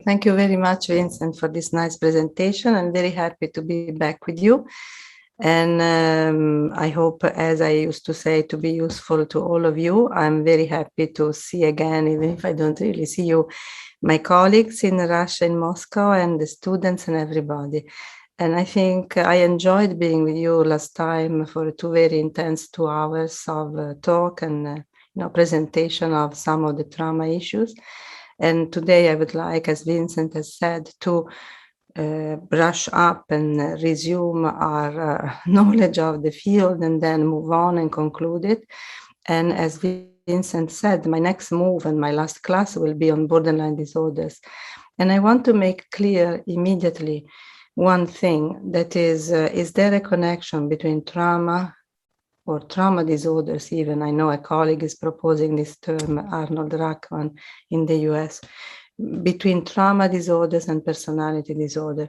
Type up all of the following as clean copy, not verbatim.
Thank you very much, Vincent, for this nice presentation. I'm very happy to be back with you. And I hope, as I used to say, to be useful to all of you. I'm very happy to see again, even if I don't really see you, my colleagues in Russia, in Moscow, and the students and everybody. And I think I enjoyed being with you last time for 2 very intense 2 hours of talk and presentation of some of the trauma issues. And today I would like, as Vincent has said, to brush up and resume our knowledge of the field and then move on and conclude it. And as Vincent said, my next move and my last class will be on borderline disorders. And I want to make clear immediately one thing, that is there a connection between trauma or trauma disorders even? I know a colleague is proposing this term, Arnold Rackman in the US, between trauma disorders and personality disorder.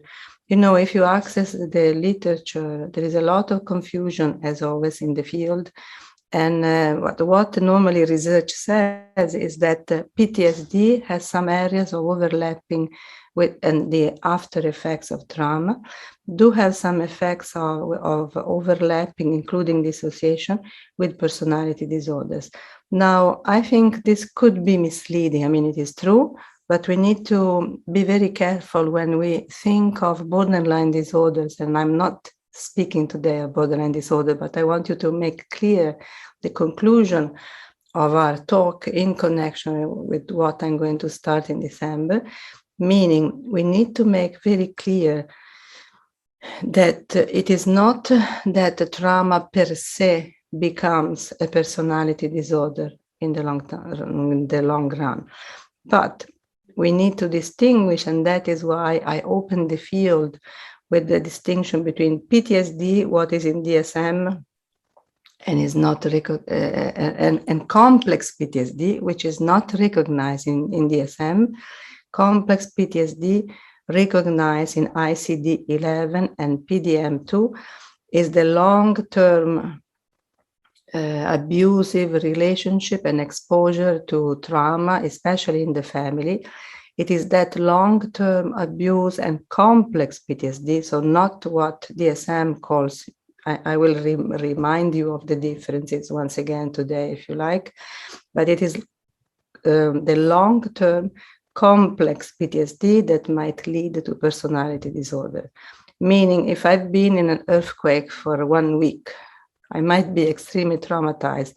If you access the literature, there is a lot of confusion, as always, in the field. And what normally research says is that PTSD has some areas of overlapping with, and the after effects of trauma do have some effects of overlapping, including dissociation, with personality disorders. Now, I think this could be misleading. I mean, it is true, but we need to be very careful when we think of borderline disorders. And I'm not speaking today of borderline disorder, but I want you to make clear the conclusion of our talk in connection with what I'm going to start in December, meaning we need to make very clear that it is not that the trauma per se becomes a personality disorder in the long run, but we need to distinguish, and that is why I opened the field with the distinction between PTSD, what is in DSM, and is not and complex PTSD, which is not recognized in DSM. Complex PTSD recognized in ICD-11 and PDM-2 is the long-term abusive relationship and exposure to trauma, especially in the family. It is that long-term abuse and complex PTSD, so not what DSM calls. I will remind you of the differences once again today, if you like, but it is the long-term complex PTSD that might lead to personality disorder. Meaning, if I've been in an earthquake for 1 week, I might be extremely traumatized.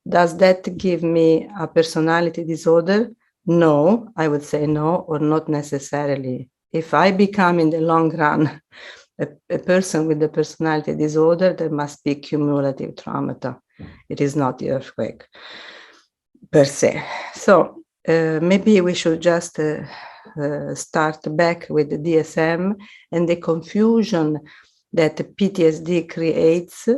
Does that give me a personality disorder? No, I would say no, or not necessarily. If I become in the long run a person with a personality disorder, there must be cumulative trauma. It is not the earthquake per se. So maybe we should just start back with the DSM and the confusion that PTSD creates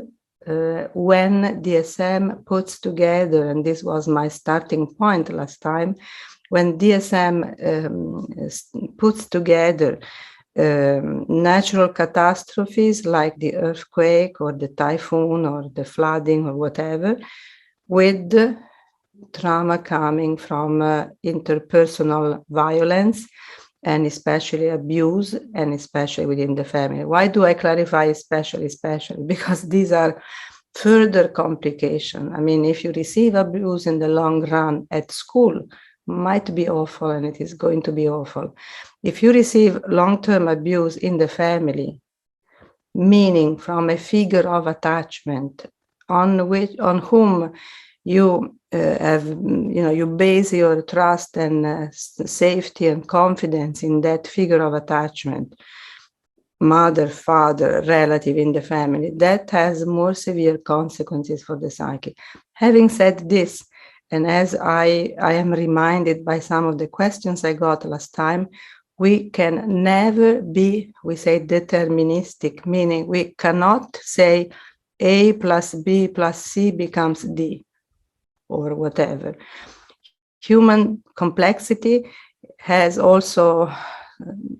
when DSM puts together, and this was my starting point last time, when DSM puts together natural catastrophes like the earthquake or the typhoon or the flooding or whatever, with trauma coming from interpersonal violence and especially abuse, and especially within the family. Why do I clarify especially? Because these are further complications. I mean, if you receive abuse in the long run at school, might be awful, and it is going to be awful. If you receive long-term abuse in the family, meaning from a figure of attachment on whom you you base your trust and safety and confidence in that figure of attachment, mother, father, relative in the family, that has more severe consequences for the psyche. Having said this, and as I am reminded by some of the questions I got last time, we can never be, we say, deterministic, meaning we cannot say A plus B plus C becomes D or whatever. Human complexity has also,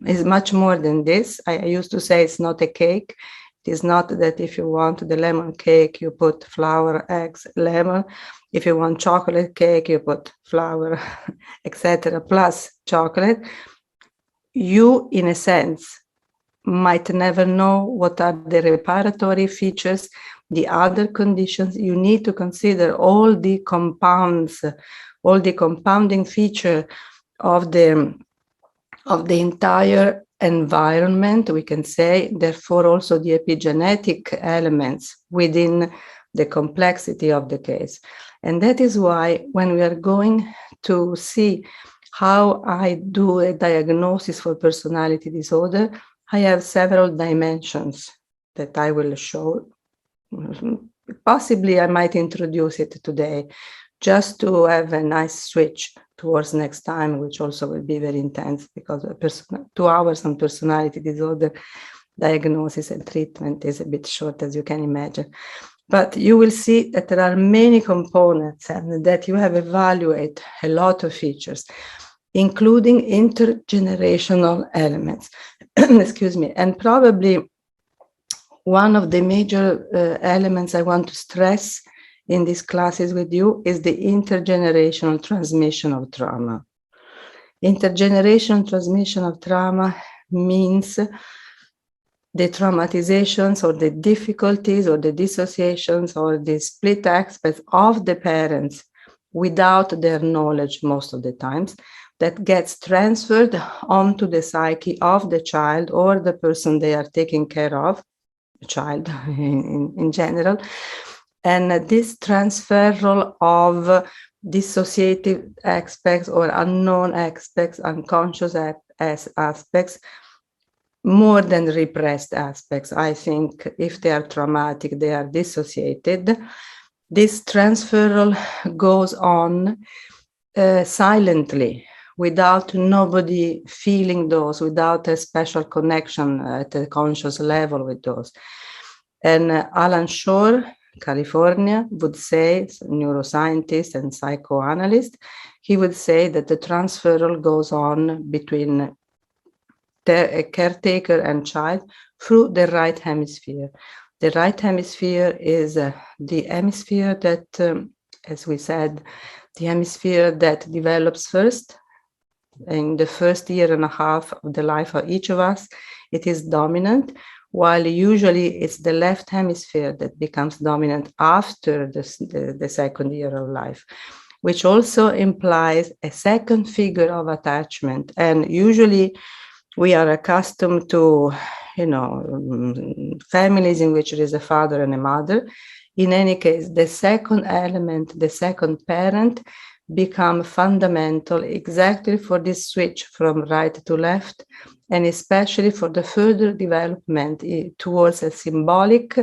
is much more than this. I used to say it's not a cake. It is not that if you want the lemon cake, you put flour, eggs, lemon. If you want chocolate cake, you put flour, etc., plus chocolate. you, in a sense, might never know what are the reparatory features, the other conditions. You need to consider all the compounds, all the compounding feature of the entire environment, we can say, therefore also the epigenetic elements within the complexity of the case. And that is why when we are going to see how I do a diagnosis for personality disorder, I have several dimensions that I will show. Possibly I might introduce it today, just to have a nice switch towards next time, which also will be very intense, because 2 hours on personality disorder diagnosis and treatment is a bit short, as you can imagine. But you will see that there are many components and that you have evaluated a lot of features, including intergenerational elements. Excuse me. And probably one of the major elements I want to stress in these classes with you is the intergenerational transmission of trauma. Intergenerational transmission of trauma means the traumatizations or the difficulties or the dissociations or the split aspects of the parents without their knowledge most of the times, that gets transferred onto the psyche of the child or the person they are taking care of, the child in general. And this transferal of dissociative aspects or unknown aspects, unconscious aspects, more than repressed aspects. I think if they are traumatic, they are dissociated. This transferal goes on silently, without nobody feeling those, without a special connection at a conscious level with those. And Alan Shore, California, would say, neuroscientist and psychoanalyst, he would say that the transferal goes on between a caretaker and child through the right hemisphere. The right hemisphere is the hemisphere that, as we said, the hemisphere that develops first. In the first year and a half of the life of each of us, it is dominant, while usually it's the left hemisphere that becomes dominant after the second year of life, which also implies a second figure of attachment. And usually we are accustomed to, families in which there is a father and a mother. In any case, the second element, the second parent, become fundamental exactly for this switch from right to left, and especially for the further development towards a symbolic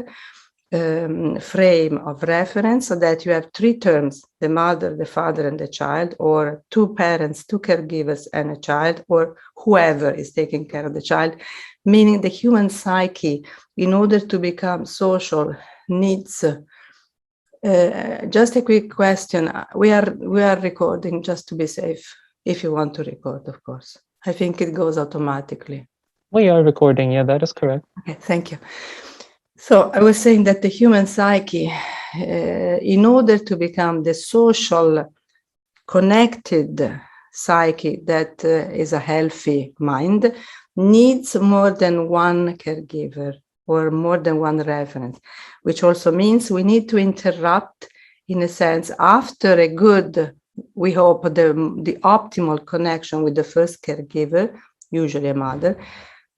frame of reference, so that you have 3 terms: the mother, the father, and the child, or 2 parents, 2 caregivers, and a child, or whoever is taking care of the child, meaning the human psyche, in order to become social, needs. Just a quick question. We are recording, just to be safe, if you want to record, of course. I think it goes automatically. We are recording, yeah, that is correct. Okay, thank you. So I was saying that the human psyche, in order to become the social, connected psyche that is a healthy mind, needs more than one caregiver or more than one reference, which also means we need to interrupt, in a sense, after a good, we hope, the optimal connection with the first caregiver, usually a mother.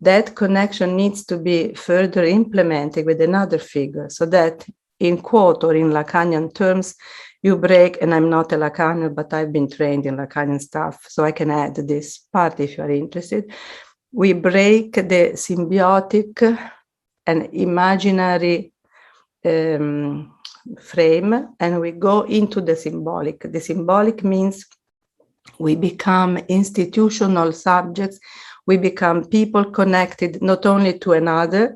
That connection needs to be further implemented with another figure, so that, in quote or in Lacanian terms, you break, and I'm not a Lacanian, but I've been trained in Lacanian stuff, so I can add this part if you are interested. We break the symbiotic and imaginary frame, and we go into the symbolic. The symbolic means we become institutional subjects. We become people connected not only to another,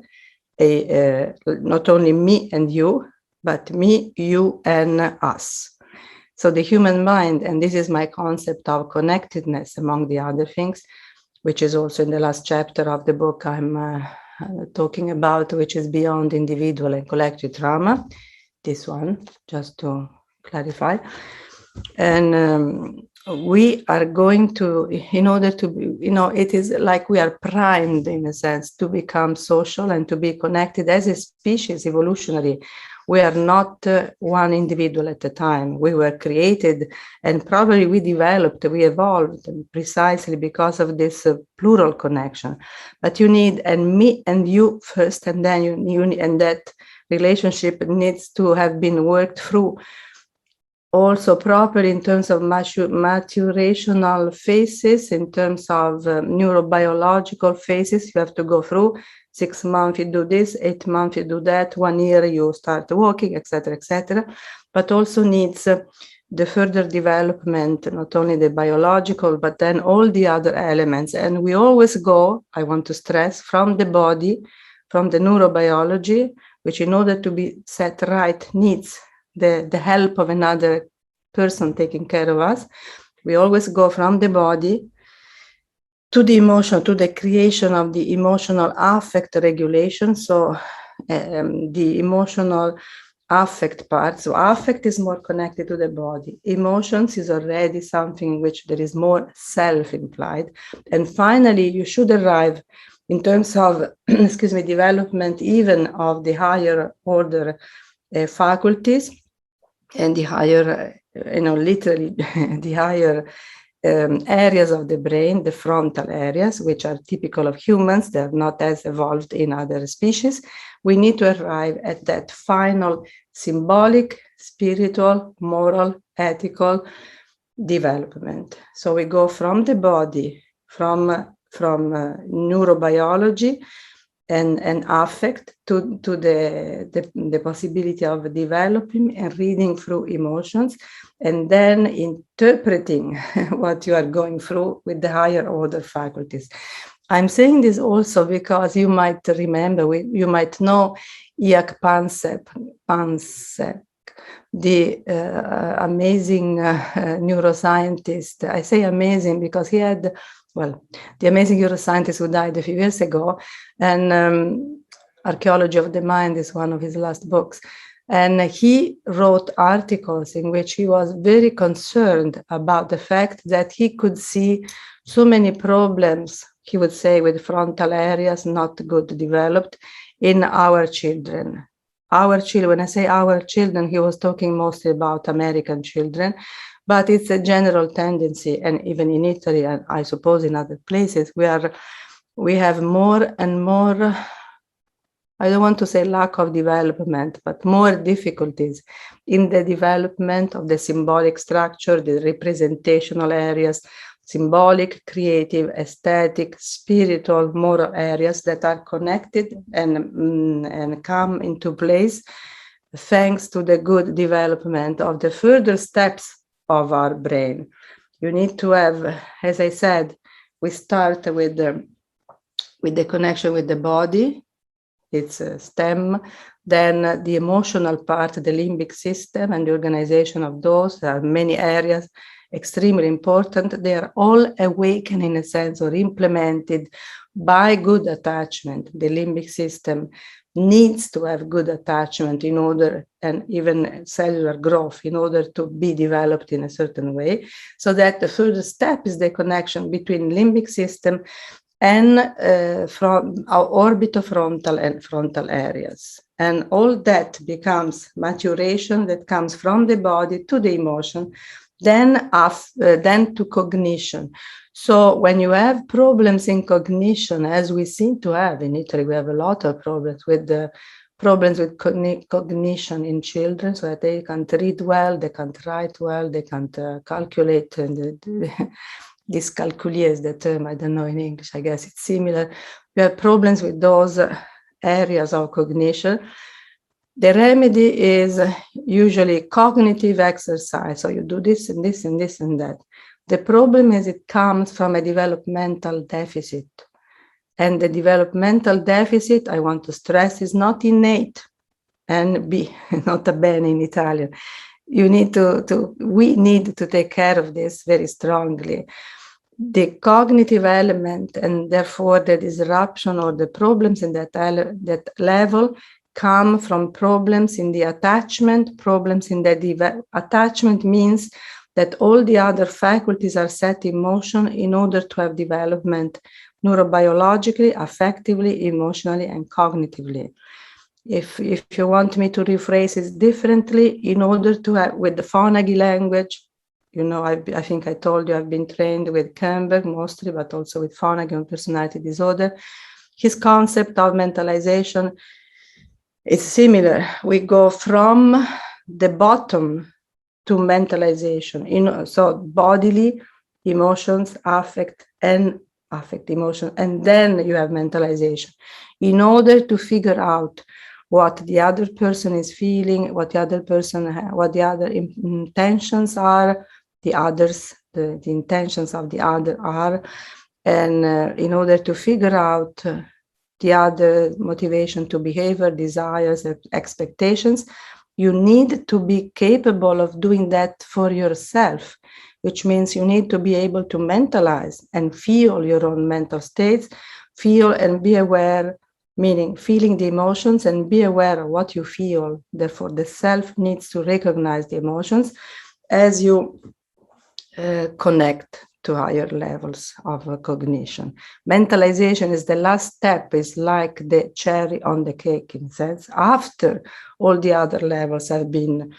not only me and you, but me, you, and us. So the human mind, and this is my concept of connectedness among the other things, which is also in the last chapter of the book I'm talking about, which is beyond individual and collective trauma. This one, just to clarify. And we are going to, in order to be, it is like we are primed in a sense to become social and to be connected as a species evolutionary. We are not one individual at a time. We were created and probably we developed, we evolved precisely because of this plural connection. But you need, and me and you first, and then you and that relationship needs to have been worked through also properly in terms of maturational phases, in terms of neurobiological phases. You have to go through 6 months, you do this, 8 months, you do that, 1 year, you start walking, etc., etc. But also needs the further development, not only the biological, but then all the other elements. And we always go, I want to stress, from the body, from the neurobiology, which in order to be set right needs the help of another person taking care of us. We always go from the body to the emotion, to the creation of the emotional affect regulation. So the emotional affect part. So affect is more connected to the body. Emotions is already something in which there is more self implied. And finally, you should arrive in terms of, development even of the higher order faculties and the higher, literally the higher areas of the brain, the frontal areas, which are typical of humans. They're not as evolved in other species. We need to arrive at that final symbolic, spiritual, moral, ethical development. So we go from the body, from neurobiology and affect to the possibility of developing and reading through emotions, and then interpreting what you are going through with the higher order faculties. I'm saying this also because you might remember, you might know Jaak Panksepp, the amazing neuroscientist. I say amazing because he had, the amazing neuroscientist who died a few years ago, and Archaeology of the Mind is one of his last books. And he wrote articles in which he was very concerned about the fact that he could see so many problems, he would say, with frontal areas not good developed in our children. Our children, when I say our children, he was talking mostly about American children, but it's a general tendency, and even in Italy, and I suppose in other places, we have more and more, I don't want to say lack of development, but more difficulties in the development of the symbolic structure, the representational areas, symbolic, creative, aesthetic, spiritual, moral areas that are connected and come into place thanks to the good development of the further steps of our brain. You need to have, as I said, we start with the connection with the body. It's a stem, then the emotional part, the limbic system and the organization of those. There are many areas extremely important. They are all awakened in a sense or implemented by good attachment. The limbic system needs to have good attachment in order, and even cellular growth, in order to be developed in a certain way. So that the further step is the connection between limbic system and from our orbitofrontal and frontal areas. And all that becomes maturation that comes from the body to the emotion, then to cognition. So when you have problems in cognition, as we seem to have in Italy, we have a lot of problems with cognition in children, so that they can't read well, they can't write well, they can't calculate. And dyscalculia is the term, I don't know in English, I guess it's similar. We have problems with those areas of cognition. The remedy is usually cognitive exercise. So you do this and this and this and that. The problem is it comes from a developmental deficit. And the developmental deficit, I want to stress, is not innate. And nota bene in Italian. We need to take care of this very strongly. The cognitive element, and therefore the disruption or the problems in that level, come from problems in the attachment. Attachment means that all the other faculties are set in motion in order to have development neurobiologically, affectively, emotionally, and cognitively. If you want me to rephrase it differently, in order to have, with the Fonagy language, you know, I think I told you I've been trained with Kernberg mostly, but also with Fonagy on personality disorder. His concept of mentalization is similar. We go from the bottom to mentalization, so bodily, emotions, affect, emotion, and then you have mentalization, in order to figure out what the other person is feeling, what the other intentions are, the intentions of the other are, and in order to figure out the other motivation to behavior, desires, expectations, you need to be capable of doing that for yourself, which means you need to be able to mentalize and feel your own mental states, feel and be aware, meaning feeling the emotions and be aware of what you feel. Therefore, the self needs to recognize the emotions as you connect to higher levels of cognition. Mentalization is the last step, is like the cherry on the cake, in a sense, after all the other levels have been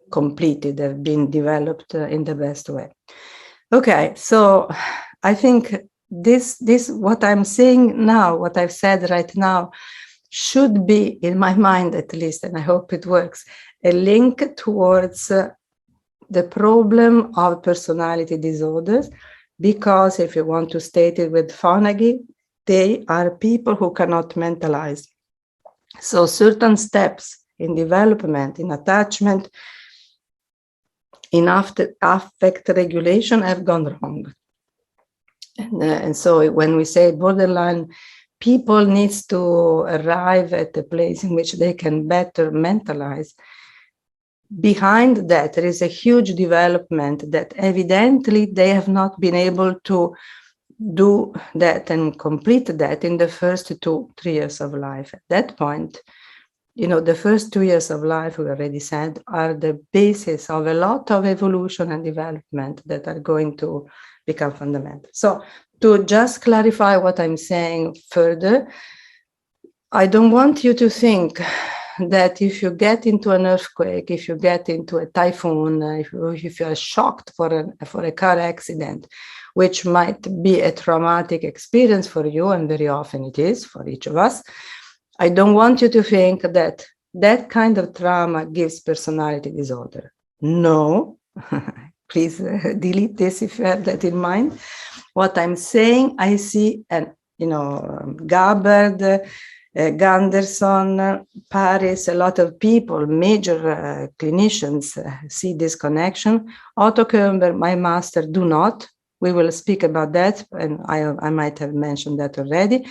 completed, have been developed in the best way. Okay, so I think this what I'm saying now, what I've said right now, should be, in my mind at least, and I hope it works, a link towards the problem of personality disorders, because if you want to state it with Fonagy, they are people who cannot mentalize. So certain steps in development, in attachment, in affect regulation have gone wrong. And so when we say borderline, people needs to arrive at a place in which they can better mentalize. Behind that, there is a huge development that evidently they have not been able to do that and complete that in the first 2-3 years of life. At that point, you know, the first 2 years of life, we already said, are the basis of a lot of evolution and development that are going to become fundamental. So to just clarify what I'm saying further, I don't want you to think that if you get into an earthquake, if you get into a typhoon, if you are shocked for a car accident, which might be a traumatic experience for you, and very often it is for each of us, I don't want you to think that that kind of trauma gives personality disorder. No, please delete this if you have that in mind. What I'm saying, I see, and Gabbard, Gunderson, Paris, a lot of people, major clinicians see this connection. Otto Kernberg, my master, do not. We will speak about that, and I might have mentioned that already.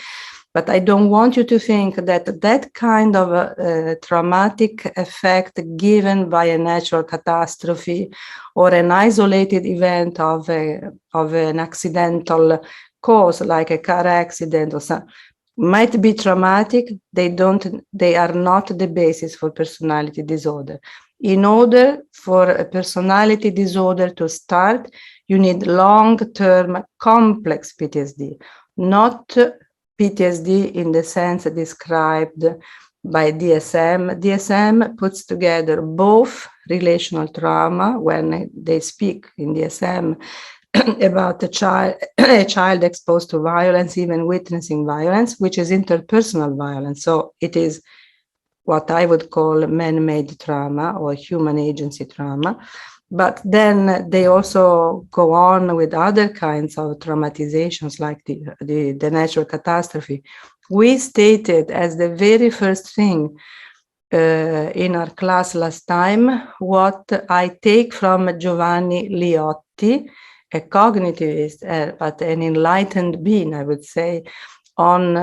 But I don't want you to think that that kind of traumatic effect given by a natural catastrophe or an isolated event of an accidental cause, like a car accident or something, might be traumatic. They are not the basis for personality disorder. In order for a personality disorder to start, you need long-term complex PTSD, not PTSD in the sense described by DSM. DSM puts together both relational trauma, when they speak in DSM about a child exposed to violence, even witnessing violence, which is interpersonal violence. So it is what I would call man-made trauma or human agency trauma. But then they also go on with other kinds of traumatizations, like the natural catastrophe. We stated as the very first thing in our class last time what I take from Giovanni Liotti, a cognitivist, but an enlightened being, I would say, on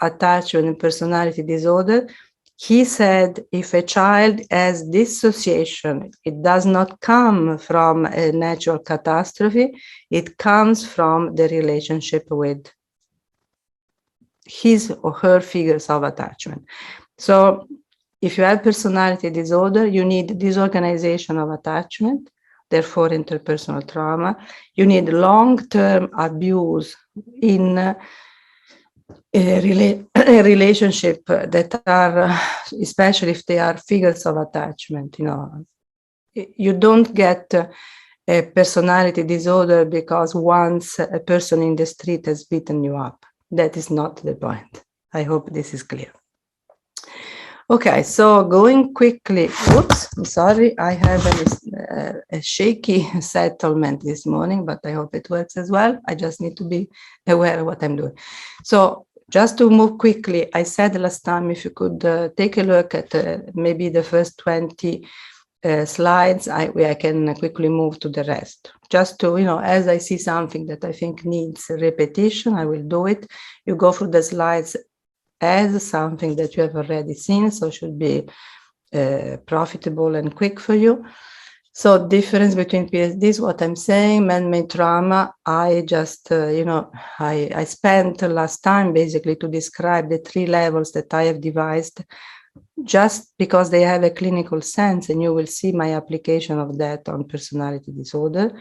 attachment and personality disorder. He said, if a child has dissociation, it does not come from a natural catastrophe, it comes from the relationship with his or her figures of attachment. So If you have personality disorder, you need disorganization of attachment, therefore interpersonal trauma. You need long-term abuse in a relationship that are, especially if they are figures of attachment. You don't get a personality disorder because once a person in the street has beaten you up. That is not the point. I hope this is clear. Okay, so going quickly, oops, I'm sorry, I have a shaky settlement this morning, but I hope it works as well. I just need to be aware of what I'm doing. So just to move quickly, I said last time, if you could take a look at maybe the first 20 slides, I can quickly move to the rest. Just to, as I see something that I think needs repetition, I will do it. You go through the slides as something that you have already seen, so should be profitable and quick for you. So difference between PTSD, what I'm saying, man-made trauma, I just, I spent last time basically to describe the 3 levels that I have devised, just because they have a clinical sense, and you will see my application of that on personality disorder.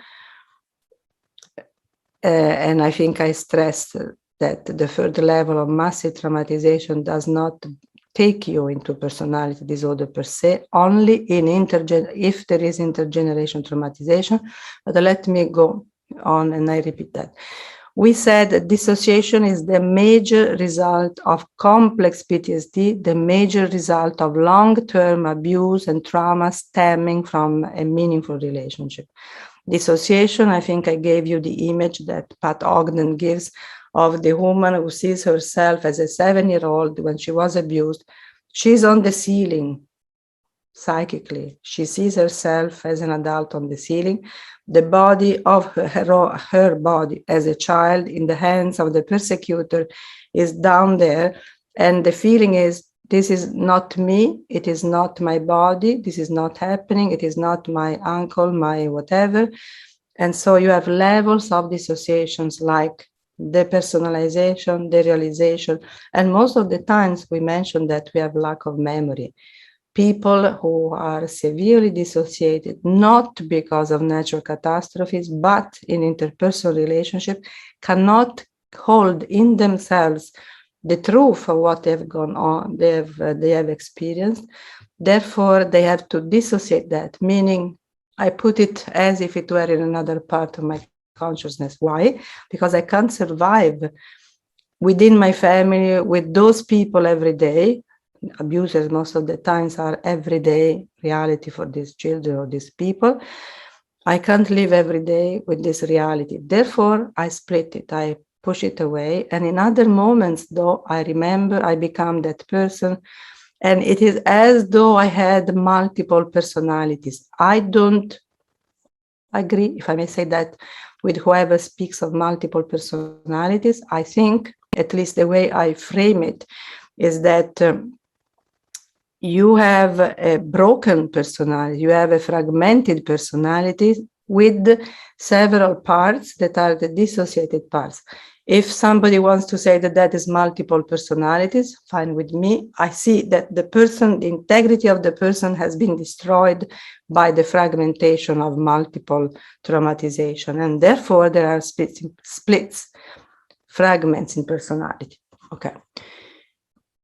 And I think I stressed that the third level of massive traumatization does not take you into personality disorder per se, only in if there is intergenerational traumatization. But let me go on, and I repeat that. We said that dissociation is the major result of complex PTSD, the major result of long-term abuse and trauma stemming from a meaningful relationship. Dissociation, I think I gave you the image that Pat Ogden gives of the woman who sees herself as a 7-year-old when she was abused. She's on the ceiling psychically. She sees herself as an adult on the ceiling. The body of her body as a child in the hands of the persecutor is down there. And the feeling is, this is not me. It is not my body. This is not happening. It is not my uncle, my whatever. And so you have levels of dissociations like depersonalization, derealization. And most of the times we mention that we have lack of memory. People who are severely dissociated, not because of natural catastrophes, but in interpersonal relationship, cannot hold in themselves the truth of what they've gone on, they have experienced. Therefore, they have to dissociate that, meaning I put it as if it were in another part of my consciousness. Why? Because I can't survive within my family with those people every day. Abusers most of the times are everyday reality for these children or these people. I can't live every day with this reality. Therefore, I split it. I push it away. And in other moments, though, I remember I become that person. And it is as though I had multiple personalities. I don't agree, if I may say that, with whoever speaks of multiple personalities. I think, at least the way I frame it, is that you have a broken personality, you have a fragmented personality with several parts that are the dissociated parts. If somebody wants to say that that is multiple personalities, fine with me. I see that the integrity of the person has been destroyed by the fragmentation of multiple traumatization. And therefore there are splits, fragments in personality. Okay.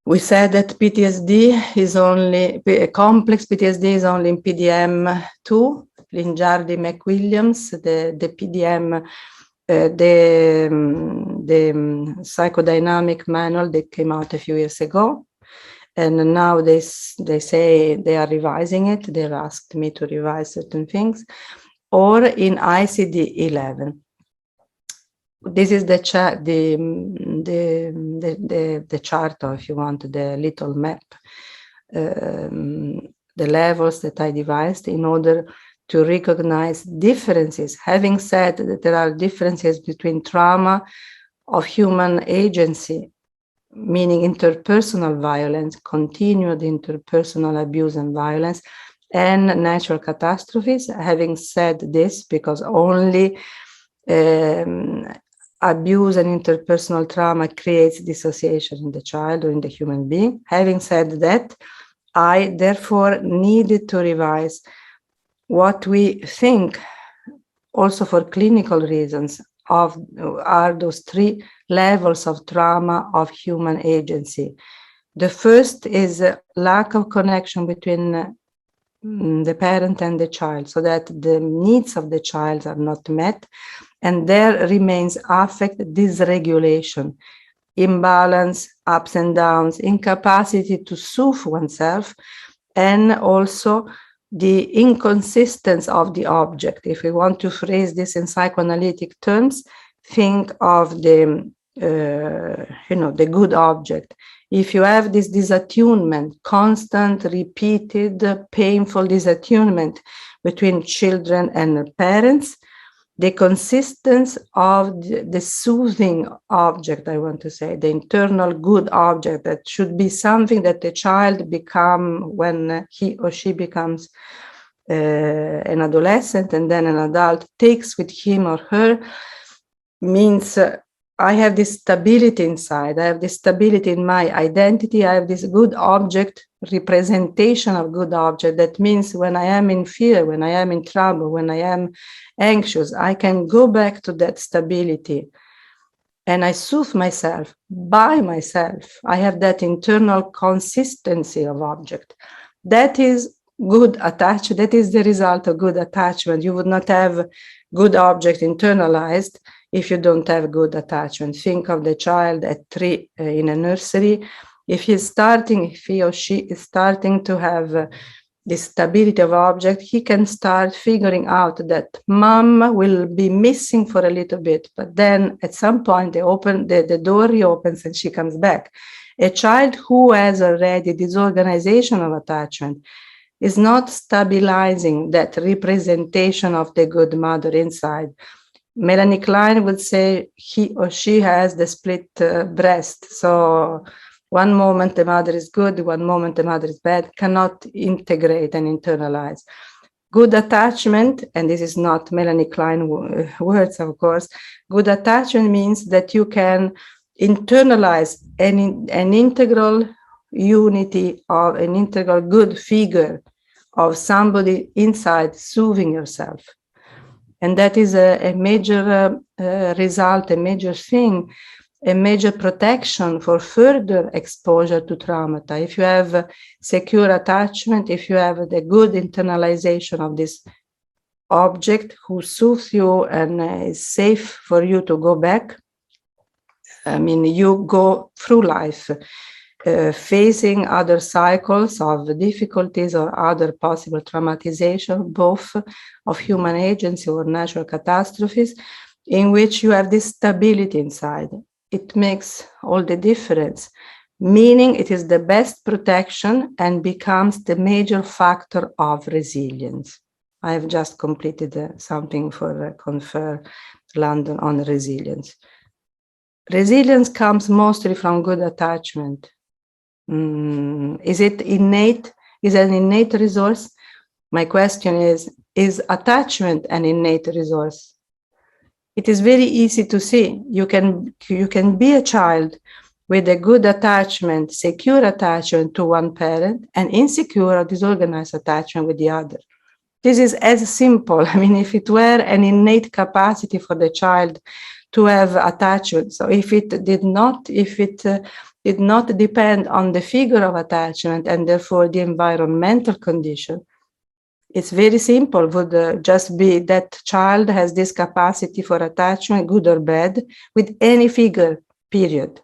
We said that PTSD is only, complex PTSD is only in PDM-2, Linjardi McWilliams, the PDM, the psychodynamic manual that came out a few years ago. And now they say they are revising it. They've asked me to revise certain things. Or in ICD-11. This is the chart, or if you want, the little map, the levels that I devised in order to recognize differences. Having said that there are differences between trauma of human agency, meaning interpersonal violence, continued interpersonal abuse and violence, and natural catastrophes. Having said this, because only abuse and interpersonal trauma creates dissociation in the child or in the human being. Having said that, I therefore needed to revise what we think, also for clinical reasons, are those three levels of trauma of human agency. The first is a lack of connection between the parent and the child, so that the needs of the child are not met, and there remains affect dysregulation, imbalance, ups and downs, incapacity to soothe oneself, and also the inconsistence of the object. If we want to phrase this in psychoanalytic terms, think of the the good object. If you have this disattunement, constant, repeated, painful disattunement between children and parents, the consistence of the soothing object, I want to say, the internal good object, that should be something that the child become when he or she becomes an adolescent and then an adult, takes with him or her, means I have this stability inside, I have this stability in my identity, I have this good object, representation of good object. That means when I am in fear, when I am in trouble, when I am anxious, I can go back to that stability and I soothe myself by myself. I have that internal consistency of object. That is good attachment. That is the result of good attachment. You would not have good object internalized if you don't have good attachment. Think of the child at 3 in a nursery. If he or she is starting to have this stability of object, he can start figuring out that mom will be missing for a little bit, but then at some point the door reopens and she comes back. A child who has already this organization of attachment is not stabilizing that representation of the good mother inside. Melanie Klein would say he or she has the split breast. So one moment the mother is good, one moment the mother is bad, cannot integrate and internalize. Good attachment, and this is not Melanie Klein words, of course, good attachment means that you can internalize an integral unity of an integral good figure of somebody inside soothing yourself. And that is a major result, a major thing, a major protection for further exposure to traumata. If you have secure attachment, if you have the good internalization of this object who soothes you and is safe for you to go back, I mean, you go through life facing other cycles of difficulties or other possible traumatization, both of human agency or natural catastrophes, in which you have this stability inside. It makes all the difference, meaning it is the best protection and becomes the major factor of resilience. I have just completed something for Confer London on resilience. Resilience comes mostly from good attachment. Is it innate? Is it an innate resource? My question is attachment an innate resource? It is very easy to see. You can be a child with a good attachment, secure attachment to one parent, and insecure or disorganized attachment with the other. This is as simple. I mean, if it were an innate capacity for the child to have attachment, so if it did not depend on the figure of attachment and therefore the environmental condition, it's very simple, would just be that child has this capacity for attachment, good or bad, with any figure, period.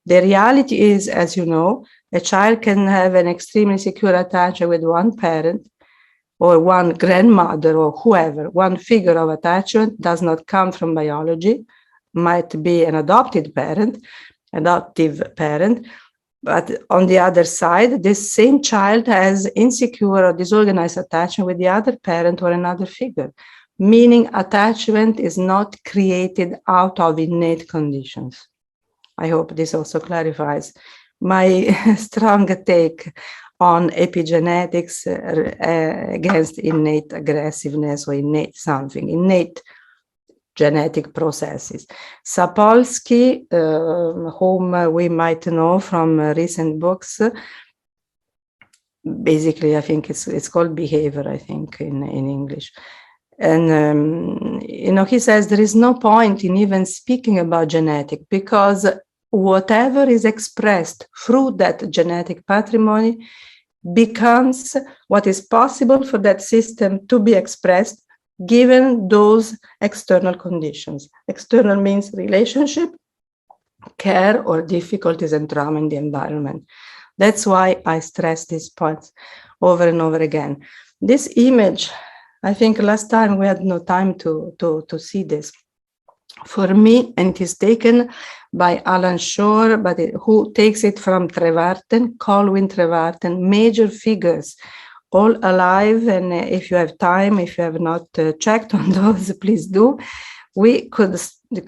The reality is, as you know, a child can have an extremely secure attachment with one parent or one grandmother or whoever. One figure of attachment does not come from biology, might be an adoptive parent, but on the other side, this same child has insecure or disorganized attachment with the other parent or another figure, meaning attachment is not created out of innate conditions. I hope this also clarifies my strong take on epigenetics against innate aggressiveness or innate genetic processes. Sapolsky, whom we might know from recent books, basically, I think it's called behavior, I think, in English. And, he says there is no point in even speaking about genetic, because whatever is expressed through that genetic patrimony becomes what is possible for that system to be expressed given those external conditions. External means relationship, care, or difficulties and trauma in the environment. That's why I stress these points over and over again. This image, I think last time we had no time to see this. For me, and it is taken by Alan Shore, but who takes it from Trevarten, Colwyn Trevarten, major figures, all alive. And if you have time, if you have not checked on those, please do. We could,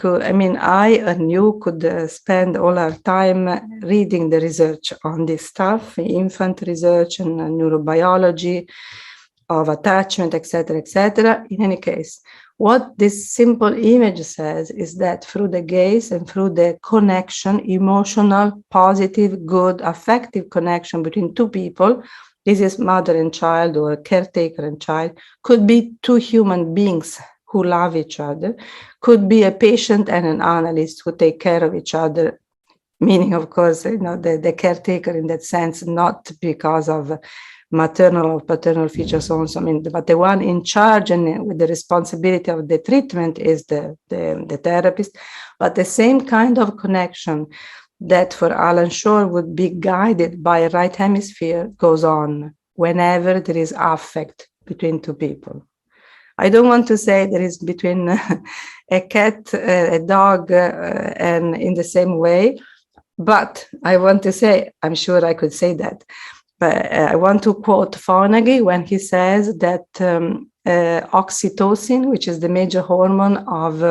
I and you could spend all our time reading the research on this stuff, infant research and neurobiology of attachment, etc., etc. In any case, what this simple image says is that through the gaze and through the connection, emotional, positive, good, affective connection between two people, this is mother and child or caretaker and child, could be two human beings who love each other, could be a patient and an analyst who take care of each other, meaning, of course, the caretaker in that sense, not because of maternal or paternal features also, but the one in charge and with the responsibility of the treatment is the therapist. But the same kind of connection that for Alan Shore would be guided by a right hemisphere goes on whenever there is affect between two people. I don't want to say there is between a cat, a dog, and in the same way, but I want to say, I'm sure I could say that. But I want to quote Fonagy when he says that oxytocin, which is the major hormone of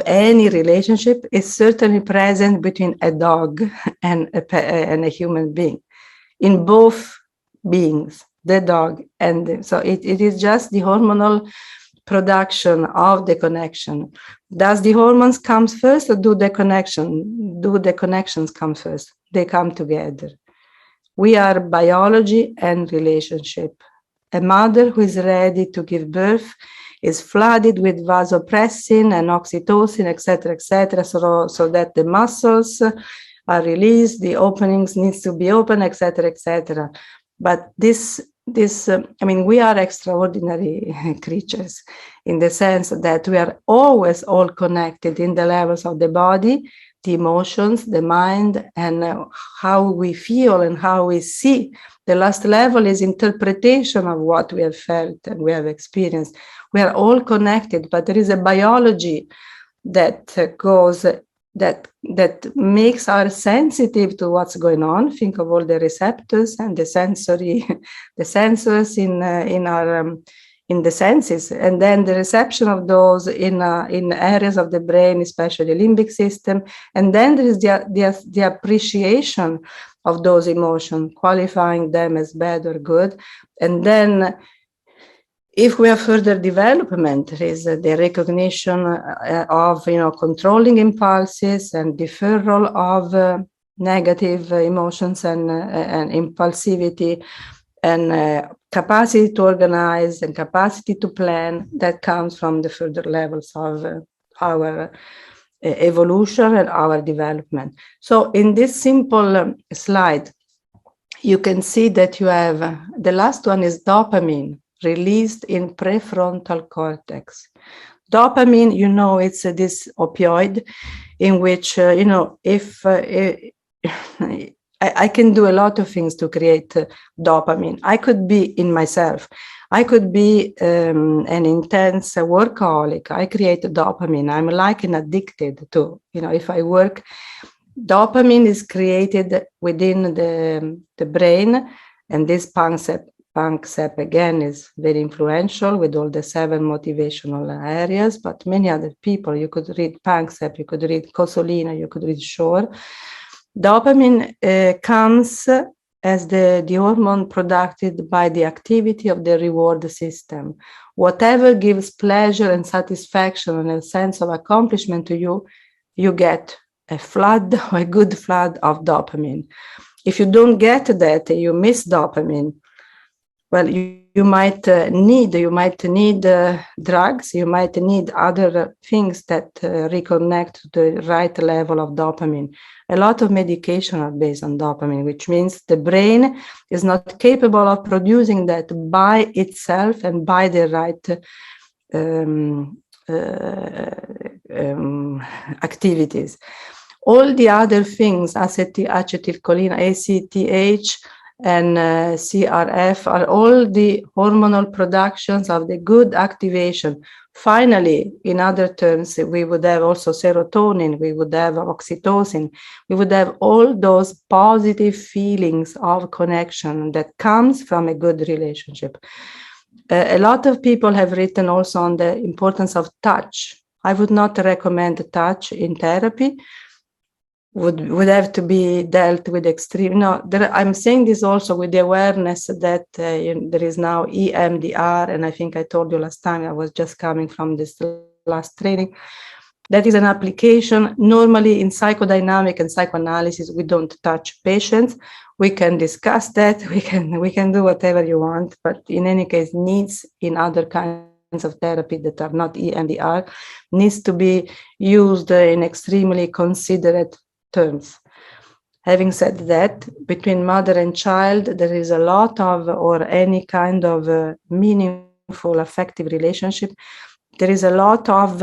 any relationship, is certainly present between a dog and a human being, in both beings, the dog so it is just the hormonal production of the connection. Does the hormones come first, or do the connections come first? They come together. We are biology and relationship. A mother who is ready to give birth is flooded with vasopressin and oxytocin, etc., so that the muscles are released, the openings needs to be open, etc., etc. But we are extraordinary creatures in the sense that we are always all connected in the levels of the body, the emotions, the mind, and how we feel and how we see. The last level is interpretation of what we have felt and we have experienced. We are all connected, but there is a biology that makes us sensitive to what's going on. Think of all the receptors and the sensors in the senses, and then the reception of those in areas of the brain, especially limbic system, and then there is the appreciation of those emotions, qualifying them as bad or good, and then if we have further development, there is the recognition of controlling impulses and deferral of negative emotions and impulsivity, and capacity to organize and capacity to plan that comes from the further levels of our evolution and our development. So in this simple slide, you can see that you have, the last one is dopamine, released in prefrontal cortex. Dopamine, it's this opioid in which, if I can do a lot of things to create dopamine. I could be in myself. I could be an intense workaholic. I create dopamine. I'm like an addicted to, if I work, dopamine is created within the brain, and this PANCSEP again is very influential with all the 7 motivational areas, but many other people, you could read PANCSEP, you could read Cosolina, you could read Shore. Dopamine comes as the hormone produced by the activity of the reward system. Whatever gives pleasure and satisfaction and a sense of accomplishment to you, you get a flood or a good flood of dopamine. if you don't get that, you miss dopamine. Well, you might need drugs, you might need other things that reconnect to the right level of dopamine. A lot of medication are based on dopamine, which means the brain is not capable of producing that by itself and by the right activities. All the other things, acetylcholine, ACTH, and CRF are all the hormonal productions of the good activation. Finally, in other terms, we would have also serotonin, we would have oxytocin, we would have all those positive feelings of connection that comes from a good relationship. A lot of people have written also on the importance of touch. I would not recommend touch in therapy. Would have to be dealt with extreme. No, I'm saying this also with the awareness that there is now EMDR, and I think I told you last time I was just coming from this last training. That is an application. Normally in psychodynamic and psychoanalysis, we don't touch patients. We can discuss that. We can do whatever you want, but in any case, needs in other kinds of therapy that are not EMDR needs to be used in extremely considerate terms. Having said that, between mother and child, there is a lot of, or any kind of meaningful affective relationship. There is a lot of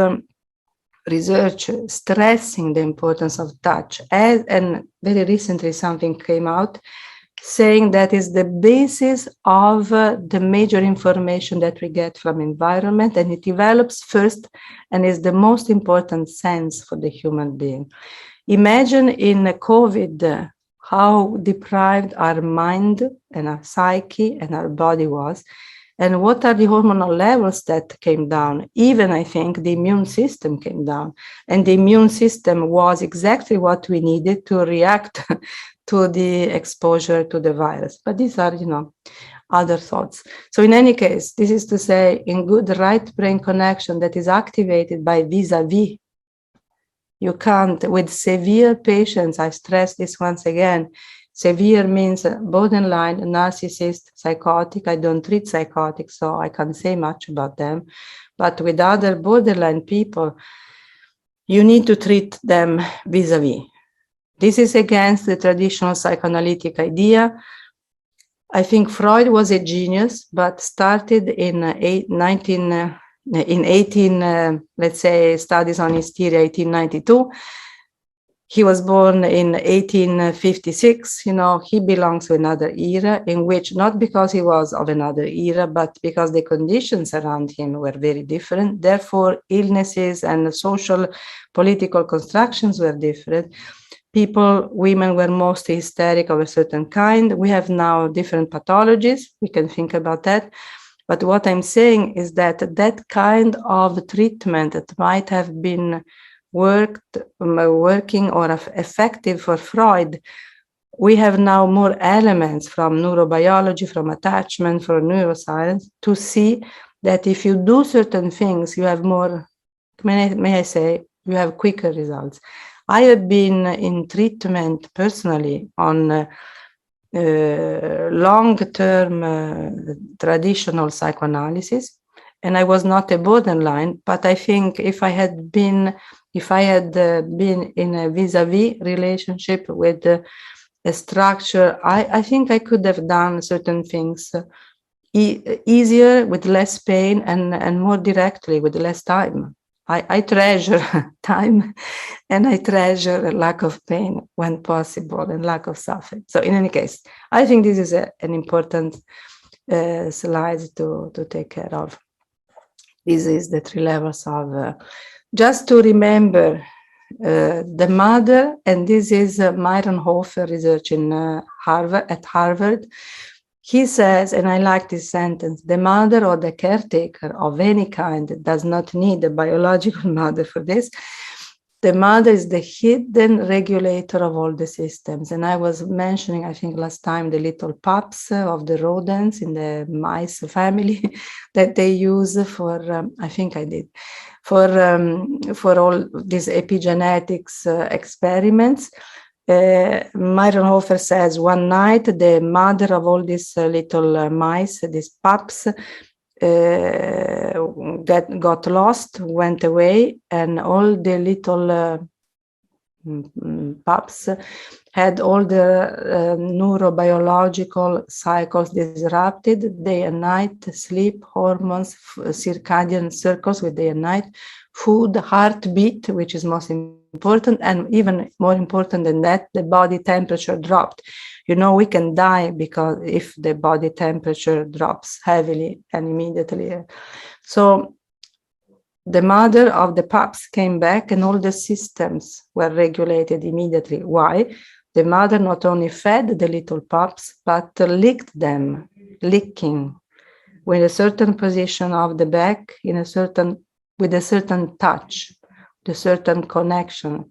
research stressing the importance of touch. And very recently something came out saying that is the basis of the major information that we get from environment, and it develops first and is the most important sense for the human being. Imagine in COVID how deprived our mind and our psyche and our body was, and what are the hormonal levels that came down. Even I think the immune system came down, and the immune system was exactly what we needed to react to the exposure to the virus. But these are, other thoughts. So in any case, this is to say, in good right brain connection that is activated by vis-a-vis, you can't, with severe patients, I stress this once again, severe means borderline, narcissist, psychotic. I don't treat psychotic, so I can't say much about them. But with other borderline people, you need to treat them vis-a-vis. This is against the traditional psychoanalytic idea. I think Freud was a genius, but started in studies on hysteria, 1892. He was born in 1856. He belongs to another era in which, not because he was of another era, but because the conditions around him were very different. Therefore, illnesses and social political constructions were different. Women were mostly hysteric of a certain kind. We have now different pathologies. We can think about that. But what I'm saying is that that kind of treatment that might have been working or effective for Freud, we have now more elements from neurobiology, from attachment, from neuroscience to see that if you do certain things, you have more, may I say, you have quicker results. I have been in treatment personally on long-term traditional psychoanalysis, and I was not a borderline, but I think if I had been in a vis-a-vis relationship with a structure, I think I could have done certain things easier, with less pain, and more directly, with less time. I treasure time, and I treasure a lack of pain when possible and lack of suffering. So in any case, I think this is an important slide to take care of. This is the 3 levels of, just to remember the mother, and this is Myron Hofer research at Harvard. He says, and I like this sentence, the mother or the caretaker of any kind does not need a biological mother for this. The mother is the hidden regulator of all the systems. And I was mentioning, I think last time, the little pups of the rodents in the mice family that they use for, I think I did, for all these epigenetics experiments. Meyerhofer says one night the mother of all these little mice, these pups, got lost, went away, and all the little pups had all the neurobiological cycles disrupted, day and night, sleep, hormones, circadian circles with day and night, food, heartbeat, which is most important, and even more important than that, the body temperature dropped. You know, we can die because if the body temperature drops heavily and immediately. So the mother of the pups came back and all the systems were regulated immediately. Why? The mother not only fed the little pups, but licked them, licking with a certain position of the back, with a certain touch, a certain connection.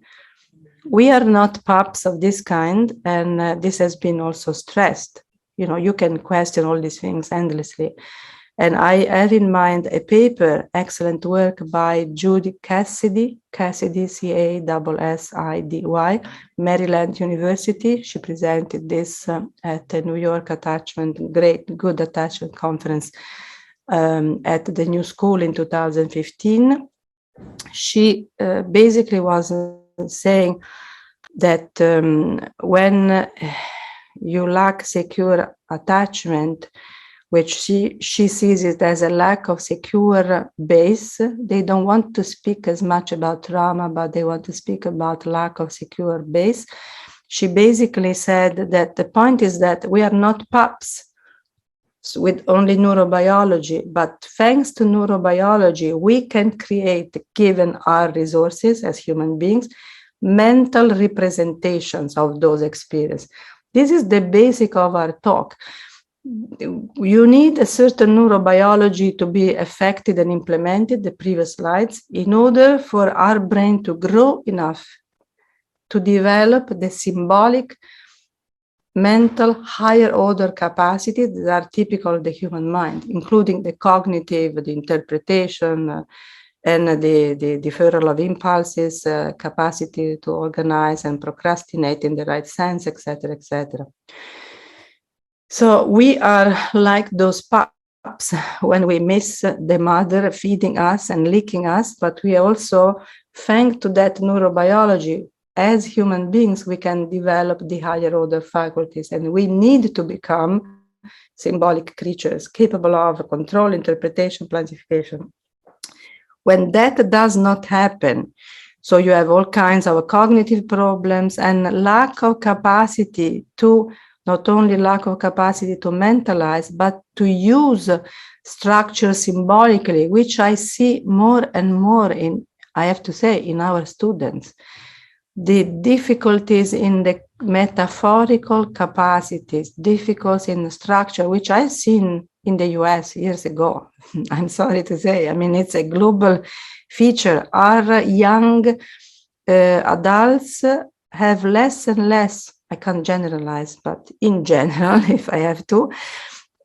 We are not pups of this kind, and this has been also stressed. You know, you can question all these things endlessly. And I have in mind a paper, excellent work by Judy Cassidy, C-A-S-S-I-D-Y, Maryland University. She presented this at the New York good attachment conference at the New School in 2015. She basically was saying that when you lack secure attachment, which she sees it as a lack of secure base. They don't want to speak as much about trauma, but they want to speak about lack of secure base. She basically said that the point is that we are not pups with only neurobiology, but thanks to neurobiology, we can create, given our resources as human beings, mental representations of those experiences. This is the basic of our talk. You need a certain neurobiology to be affected and implemented, the previous slides, in order for our brain to grow enough to develop the symbolic, mental, higher order capacities that are typical of the human mind, including the cognitive, the interpretation, and the deferral of impulses, capacity to organize and procrastinate in the right sense, etc., etc. So we are like those pups when we miss the mother feeding us and licking us, but we also, thanks to that neurobiology, as human beings, we can develop the higher order faculties, and we need to become symbolic creatures capable of control, interpretation, planification. When that does not happen, so you have all kinds of cognitive problems and lack of capacity to, not only lack of capacity to mentalize, but to use structure symbolically, which I see more and more in, I have to say, in our students. The difficulties in the metaphorical capacities, difficulties in the structure, which I've seen in the US years ago. I'm sorry to say, I mean, it's a global feature. Our young adults have less and less, I can't generalize, but in general, if I have to,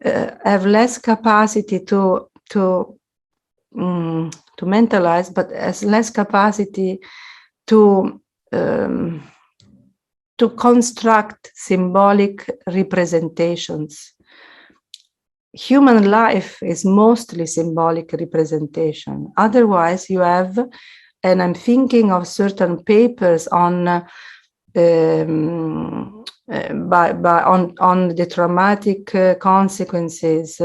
have less capacity to mentalize, but has less capacity to construct symbolic representations. Human life is mostly symbolic representation. Otherwise, you have, and I'm thinking of certain papers on the traumatic consequences,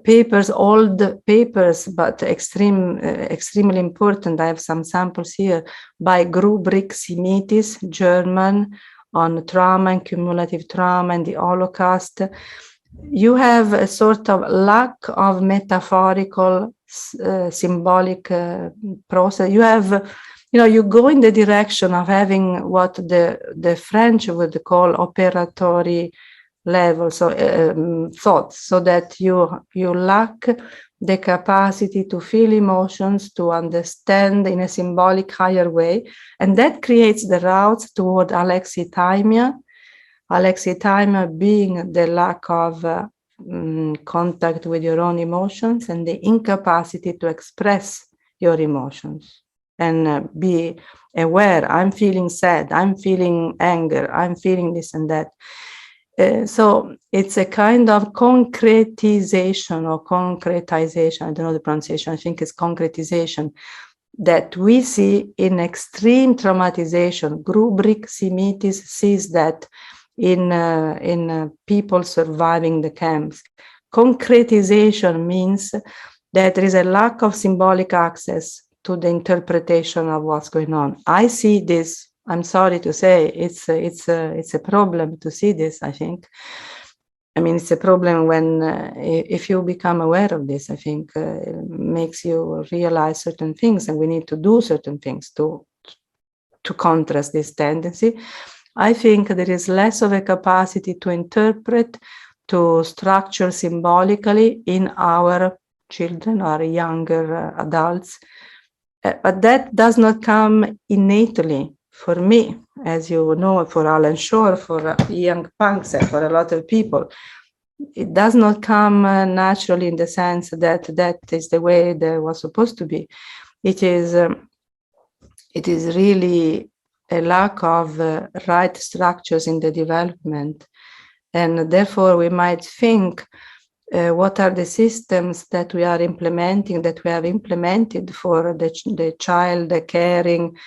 papers, old papers, but extremely important. I have some samples here by Grubrick Simitis, German, on trauma and cumulative trauma and the Holocaust. You have a sort of lack of metaphorical, symbolic process. You have, you go in the direction of having what the French would call operatory level, so thoughts, so that you lack the capacity to feel emotions, to understand in a symbolic higher way, and that creates the routes toward alexithymia. Alexithymia being the lack of contact with your own emotions and the incapacity to express your emotions and be aware. I'm feeling sad. I'm feeling anger. I'm feeling this and that. So it's a kind of concretization or concretization. I don't know the pronunciation. I think it's concretization that we see in extreme traumatization. Grubrick Simitis sees that in people surviving the camps. Concretization means that there is a lack of symbolic access to the interpretation of what's going on. I see this. I'm sorry to say, it's a problem to see this, I think. I mean, it's a problem when, if you become aware of this, I think it makes you realize certain things, and we need to do certain things to contrast this tendency. I think there is less of a capacity to interpret, to structure symbolically in our children or younger adults. But that does not come innately. For me, as you know, for Alan Shore, for young punks, and for a lot of people, it does not come naturally in the sense that that is the way that was supposed to be. It is really a lack of right structures in the development. And therefore, we might think, what are the systems that we are implementing, that we have implemented for the child, the caring,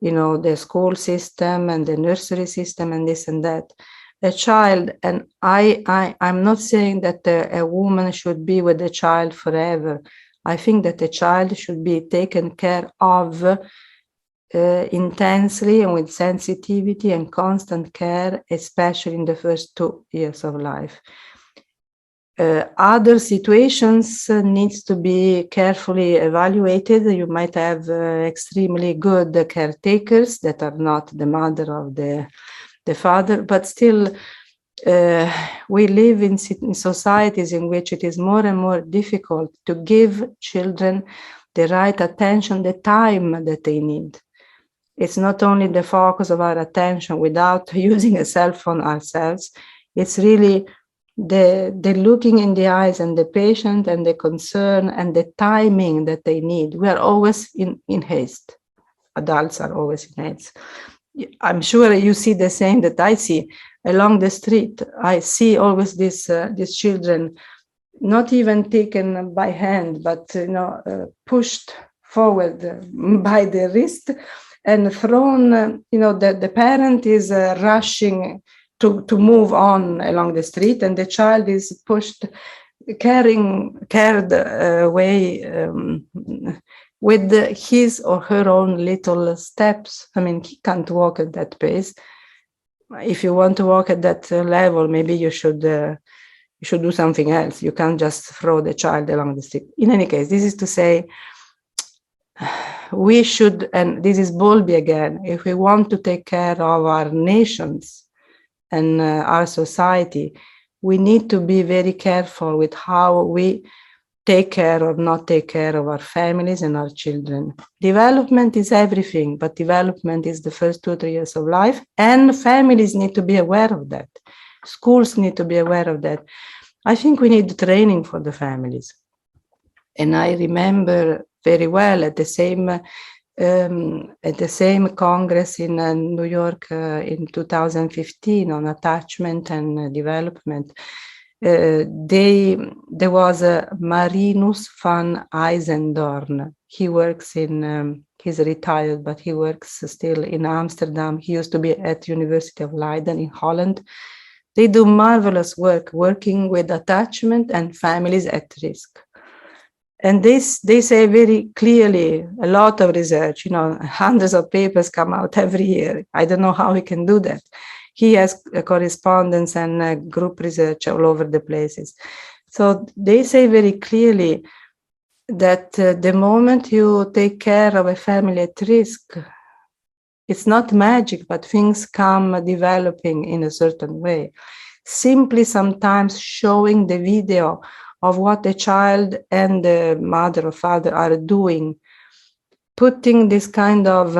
the school system and the nursery system and this and that. A child, and I'm not saying that a woman should be with the child forever. I think that the child should be taken care of intensely and with sensitivity and constant care, especially in the first 2 years of life. Other situations needs to be carefully evaluated. You might have extremely good caretakers that are not the mother of the father, but still we live in societies in which it is more and more difficult to give children the right attention, the time that they need. It's not only the focus of our attention without using a cell phone ourselves, it's really the looking in the eyes and the patient and the concern and the timing that they need. We are always in haste. Adults are always in haste. I'm sure you see the same that I see along the street. I see always these children, not even taken by hand, but pushed forward by the wrist and thrown. The parent is rushing to move on along the street, and the child is pushed, carried away with his or her own little steps. I mean, he can't walk at that pace. If you want to walk at that level, maybe you should do something else. You can't just throw the child along the street. In any case, this is to say, we should, and this is Bowlby again, if we want to take care of our nations and our society, we need to be very careful with how we take care or not take care of our families and our children. Development is everything, but development is the first 2 or 3 years of life, and families need to be aware of that. Schools need to be aware of that. I think we need training for the families. And I remember very well at the same Congress in New York in 2015 on attachment and development. There was Marinus van Eisendorn. He works he's retired, but he works still in Amsterdam. He used to be at University of Leiden in Holland. They do marvelous work working with attachment and families at risk. And they say very clearly, a lot of research, hundreds of papers come out every year. I don't know how he can do that. He has a correspondence and group research all over the places. So they say very clearly that the moment you take care of a family at risk, it's not magic, but things come developing in a certain way. Simply sometimes showing the video of what the child and the mother or father are doing, putting this kind of,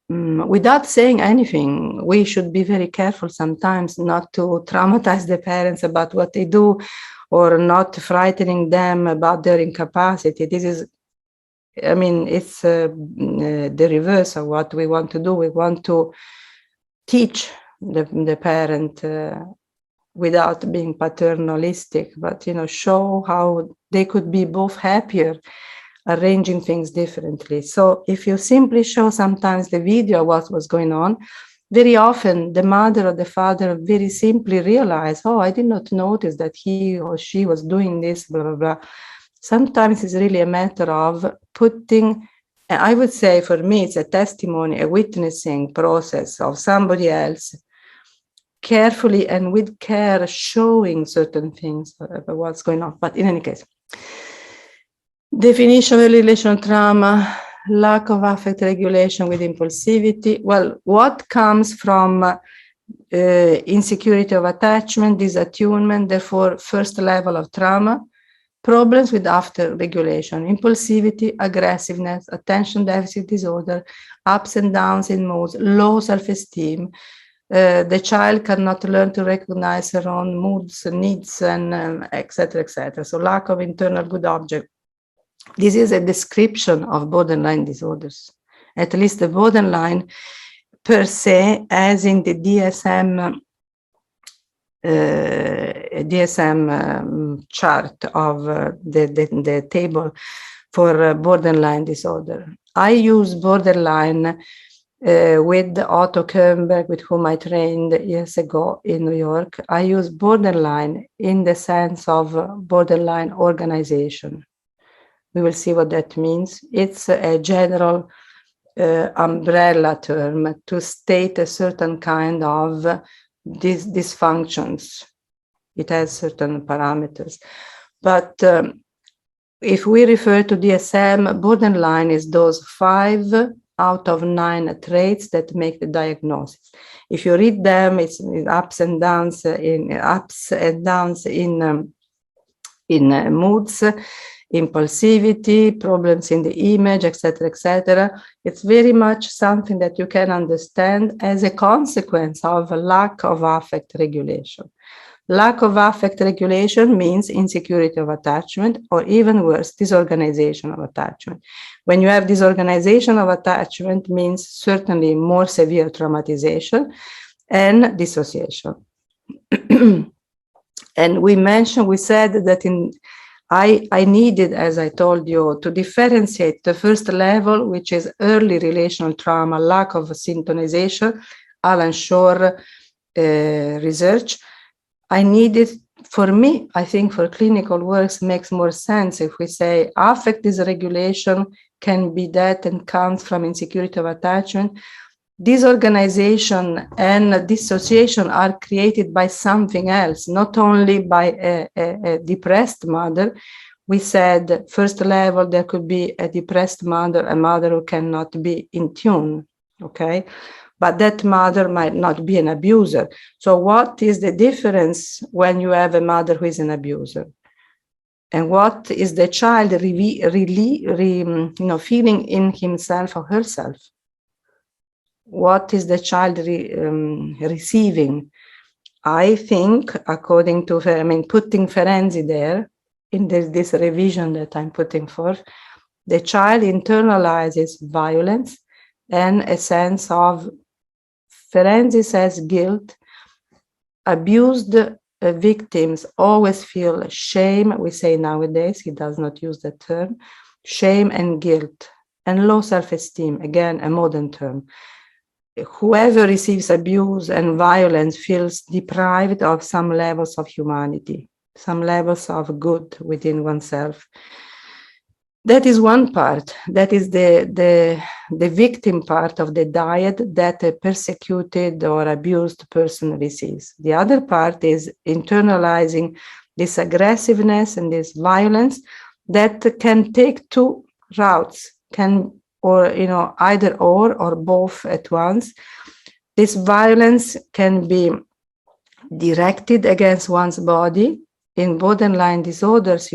without saying anything, we should be very careful sometimes not to traumatize the parents about what they do or not frightening them about their incapacity. This is I mean, it's the reverse of what we want to do. We want to teach the parent without being paternalistic, but, you know, show how they could be both happier, arranging things differently. So if you simply show sometimes the video of what was going on, very often the mother or the father very simply realize, oh, I did not notice that he or she was doing this, blah, blah, blah. Sometimes it's really a matter of putting, I would say for me, it's a testimony, a witnessing process of somebody else carefully and with care showing certain things about what's going on. But in any case, definition of relational trauma, lack of affect regulation with impulsivity. Well, what comes from insecurity of attachment, disattunement, therefore first level of trauma, problems with after regulation, impulsivity, aggressiveness, attention deficit disorder, ups and downs in moods, low self-esteem. The child cannot learn to recognize her own moods, needs, and etc., etc. So lack of internal good object. This is a description of borderline disorders, at least the borderline per se, as in the DSM chart of the table for borderline disorder. I use borderline with Otto Kernberg, with whom I trained years ago in New York. I use borderline in the sense of borderline organization. We will see what that means. It's a general umbrella term to state a certain kind of dysfunctions. It has certain parameters. But if we refer to DSM, borderline is those 5 out of 9 traits that make the diagnosis. If you read them, it's ups and downs in moods, impulsivity, problems in the image, etc., etc. It's very much something that you can understand as a consequence of a lack of affect regulation. Lack of affect regulation means insecurity of attachment, or even worse, disorganization of attachment. When you have disorganization of attachment, means certainly more severe traumatization and dissociation. And we said that I needed, as I told you, to differentiate the first level, which is early relational trauma, lack of synchronization, Alan Shore research. I needed, for me, I think for clinical works makes more sense if we say affect dysregulation can be that and comes from insecurity of attachment. Disorganization and dissociation are created by something else, not only by a depressed mother. We said first level, there could be a depressed mother, a mother who cannot be in tune, okay? But that mother might not be an abuser. So what is the difference when you have a mother who is an abuser? And what is the child feeling in himself or herself? What is the child receiving? I think, according to, putting Ferenczi there, in this revision that I'm putting forth, the child internalizes violence and a sense of, Ferenczi says, guilt. Abused victims always feel shame. We say nowadays, he does not use that term, shame and guilt, and low self-esteem, again, a modern term. Whoever receives abuse and violence feels deprived of some levels of humanity, some levels of good within oneself. That is one part. That is the victim part of the diet that a persecuted or abused person receives. The other part is internalizing this aggressiveness and this violence that can take 2 routes, either or both at once. This violence can be directed against one's body. In borderline disorders,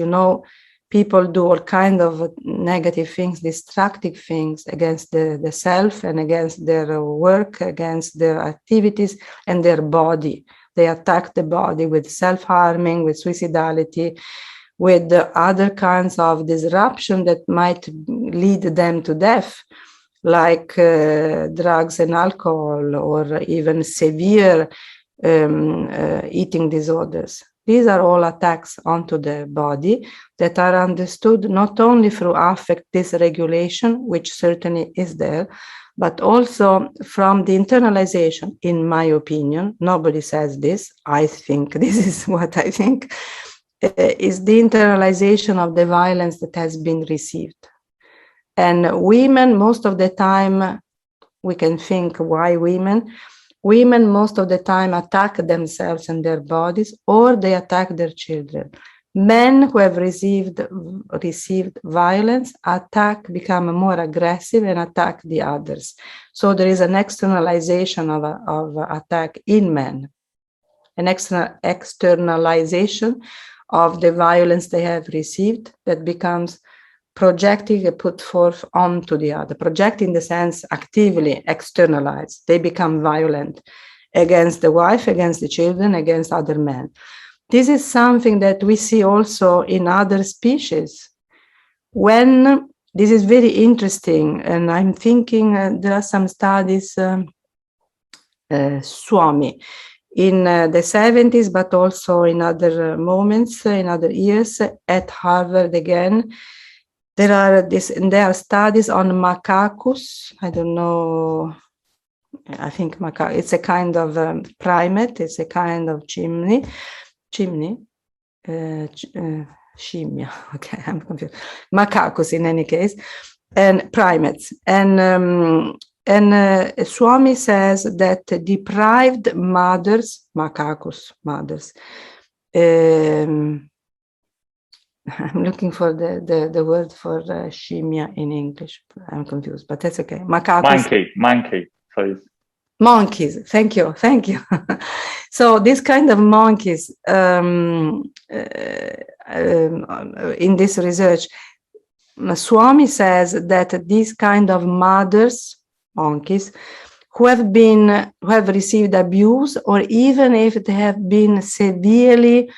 people do all kinds of negative things, destructive things against the self and against their work, against their activities and their body. They attack the body with self-harming, with suicidality, with other kinds of disruption that might lead them to death, like drugs and alcohol, or even severe eating disorders. These are all attacks onto the body that are understood not only through affect dysregulation, which certainly is there, but also from the internalization, in my opinion. Nobody says this. I think this is what I think, is the internalization of the violence that has been received. And women, most of the time, we can think why women most of the time attack themselves and their bodies, or they attack their children. Men who have received violence become more aggressive and attack the others. So there is an externalization of attack in men, an externalization of the violence they have received that becomes projecting and put forth onto the other. Project in the sense actively externalized. They become violent against the wife, against the children, against other men. This is something that we see also in other species. When this is very interesting, and I'm thinking there are some studies, Suomi, in the 70s, but also in other moments, in other years, at Harvard again. There are studies on macacus. I don't know. I think macaque. It's a kind of primate. It's a kind of chimney. Scimmia. Okay, I'm confused. Macacus, in any case, and primates. And Suomi says that deprived mothers, macacus mothers. I'm looking for the word for scimmia in English. I'm confused, but that's okay. Macacus. Monkey, please. Monkeys. Thank you. So this kind of monkeys in this research, Suomi says that these kind of mothers, monkeys, who have received abuse, or even if they have been severely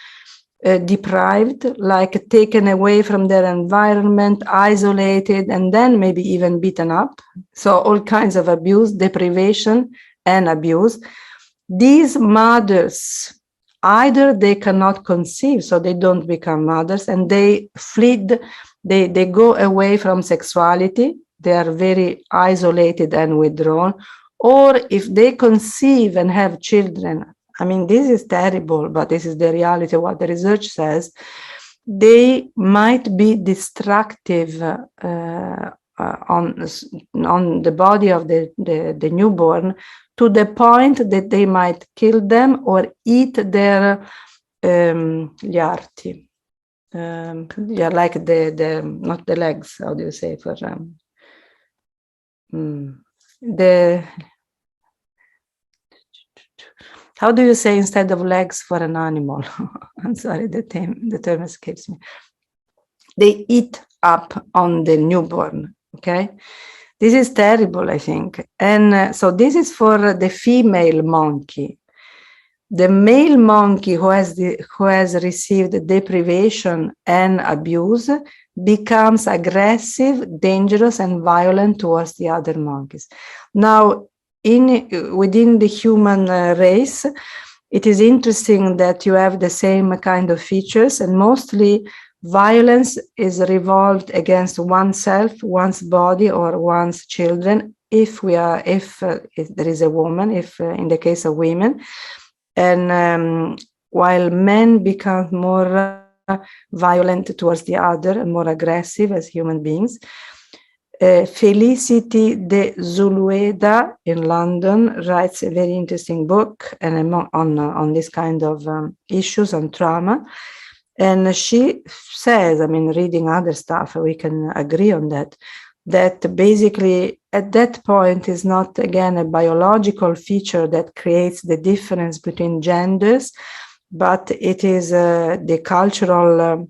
deprived, like taken away from their environment, isolated, and then maybe even beaten up. So all kinds of abuse, deprivation, and abuse. These mothers, either they cannot conceive, so they don't become mothers, and they they go away from sexuality. They are very isolated and withdrawn. Or if they conceive and have children, I mean, this is terrible, but this is the reality, what the research says. They might be destructive on the body of the newborn, to the point that they might kill them or eat their liarti. Like the not the legs, how do you say, for how do you say instead of legs for an animal? I'm sorry, the term escapes me. They eat up on the newborn, okay? This is terrible, I think. And so this is for the female monkey. The male monkey who has received deprivation and abuse becomes aggressive, dangerous, and violent towards the other monkeys. Now, within the human race, it is interesting that you have the same kind of features, and mostly violence is revolved against oneself, one's body, or one's children, if there is a woman, if in the case of women. And while men become more violent towards the other and more aggressive as human beings. Felicity de Zulueta in London writes a very interesting book on this kind of issues, on trauma. And she says, I mean, reading other stuff, we can agree on that basically at that point is not, again, a biological feature that creates the difference between genders, but it is the cultural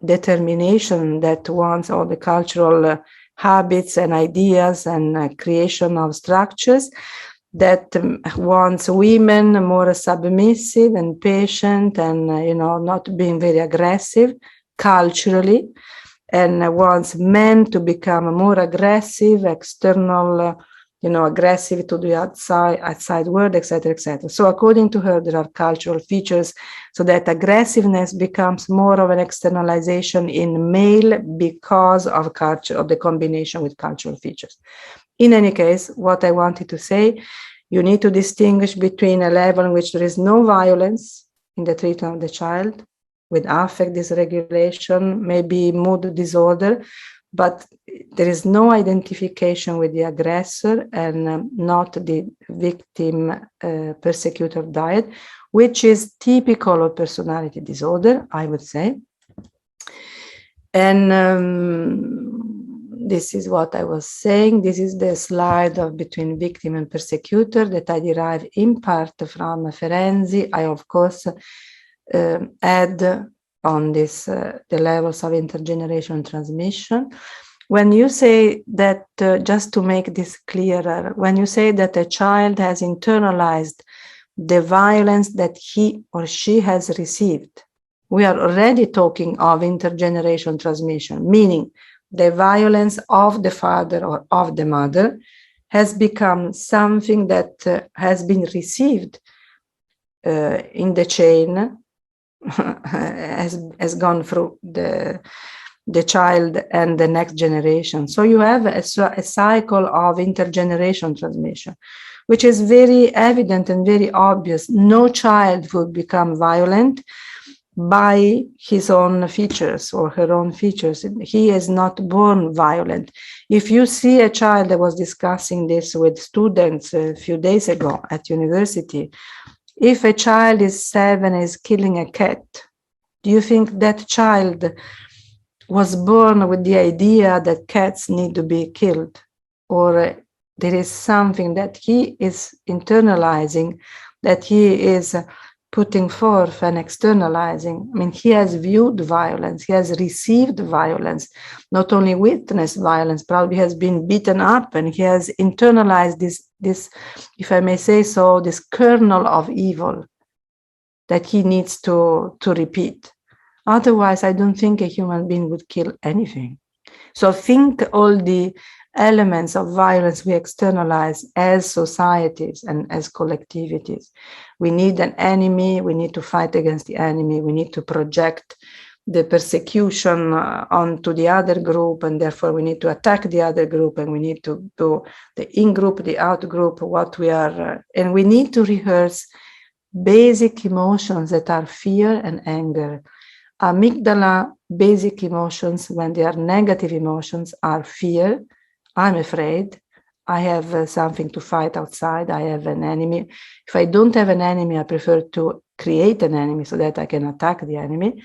determination that wants all the cultural habits and ideas and creation of structures that wants women more submissive and patient and, not being very aggressive culturally. and wants men to become more aggressive, external, aggressive to the outside world, etc., etc. So according to her, there are cultural features so that aggressiveness becomes more of an externalization in male because of culture, of the combination with cultural features. In any case, what I wanted to say, you need to distinguish between a level in which there is no violence in the treatment of the child, with affect dysregulation, maybe mood disorder, but there is no identification with the aggressor and not the victim persecutor diet, which is typical of personality disorder, I would say. And this is what I was saying. This is the slide of between victim and persecutor that I derive in part from Ferenczi. I, of course, add on this the levels of intergenerational transmission. When you say that, just to make this clearer, when you say that a child has internalized the violence that he or she has received, we are already talking of intergenerational transmission, meaning the violence of the father or of the mother has become something that has been received in the chain, has gone through the child and the next generation. So you have a cycle of intergenerational transmission, which is very evident and very obvious. No child would become violent by his own features or her own features. He is not born violent. If you see a child, I was discussing this with students a few days ago at university, if a child is 7 and is killing a cat, do you think that child was born with the idea that cats need to be killed? Or there is something that he is internalizing, that he is putting forth and externalizing? I mean, he has viewed violence, he has received violence, not only witnessed violence, probably has been beaten up, and he has internalized this, if I may say so, this kernel of evil that he needs to repeat. Otherwise, I don't think a human being would kill anything. So think all the elements of violence we externalize as societies and as collectivities. We need an enemy, we need to fight against the enemy, we need to project the persecution onto the other group, and therefore we need to attack the other group, and we need to do the in-group, the out-group, what we are, and we need to rehearse basic emotions that are fear and anger. Amygdala basic emotions, when they are negative emotions, are fear. I'm afraid. I have something to fight outside. I have an enemy. If I don't have an enemy, I prefer to create an enemy so that I can attack the enemy.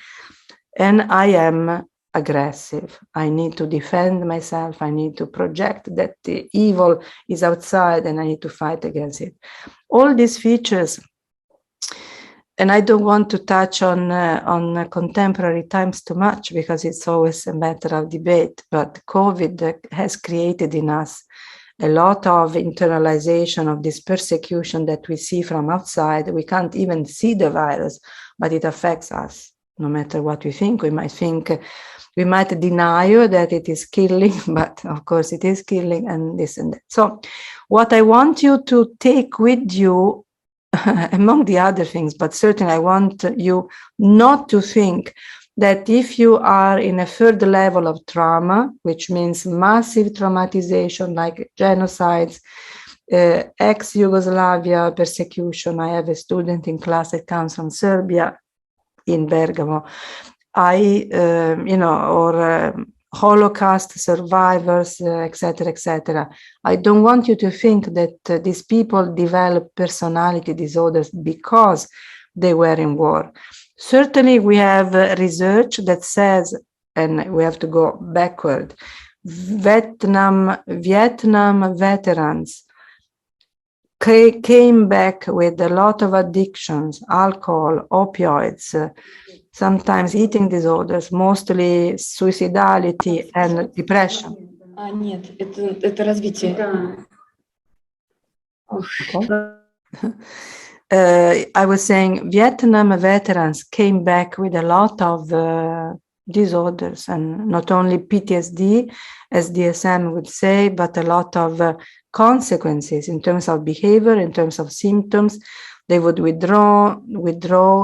And I am aggressive. I need to defend myself. I need to project that the evil is outside and I need to fight against it. All these features, and I don't want to touch on contemporary times too much because it's always a matter of debate, but COVID has created in us a lot of internalization of this persecution that we see from outside. We can't even see the virus, but it affects us. No matter what we think, we might deny that it is killing, but of course it is killing, and this and that. So what I want you to take with you, among the other things, but certainly I want you not to think that if you are in a third level of trauma, which means massive traumatization like genocides, ex-Yugoslavia persecution. I have a student in class that comes from Serbia, in Bergamo, Holocaust survivors, etc., etc. I don't want you to think that these people develop personality disorders because they were in war. Certainly, we have research that says, and we have to go backward, Vietnam veterans came back with a lot of addictions, alcohol, opioids, sometimes eating disorders, mostly suicidality and depression. Нет, это развитие. I was saying Vietnam veterans came back with a lot of disorders, and not only PTSD, as DSM would say, but a lot of consequences in terms of behavior, in terms of symptoms. They would withdraw,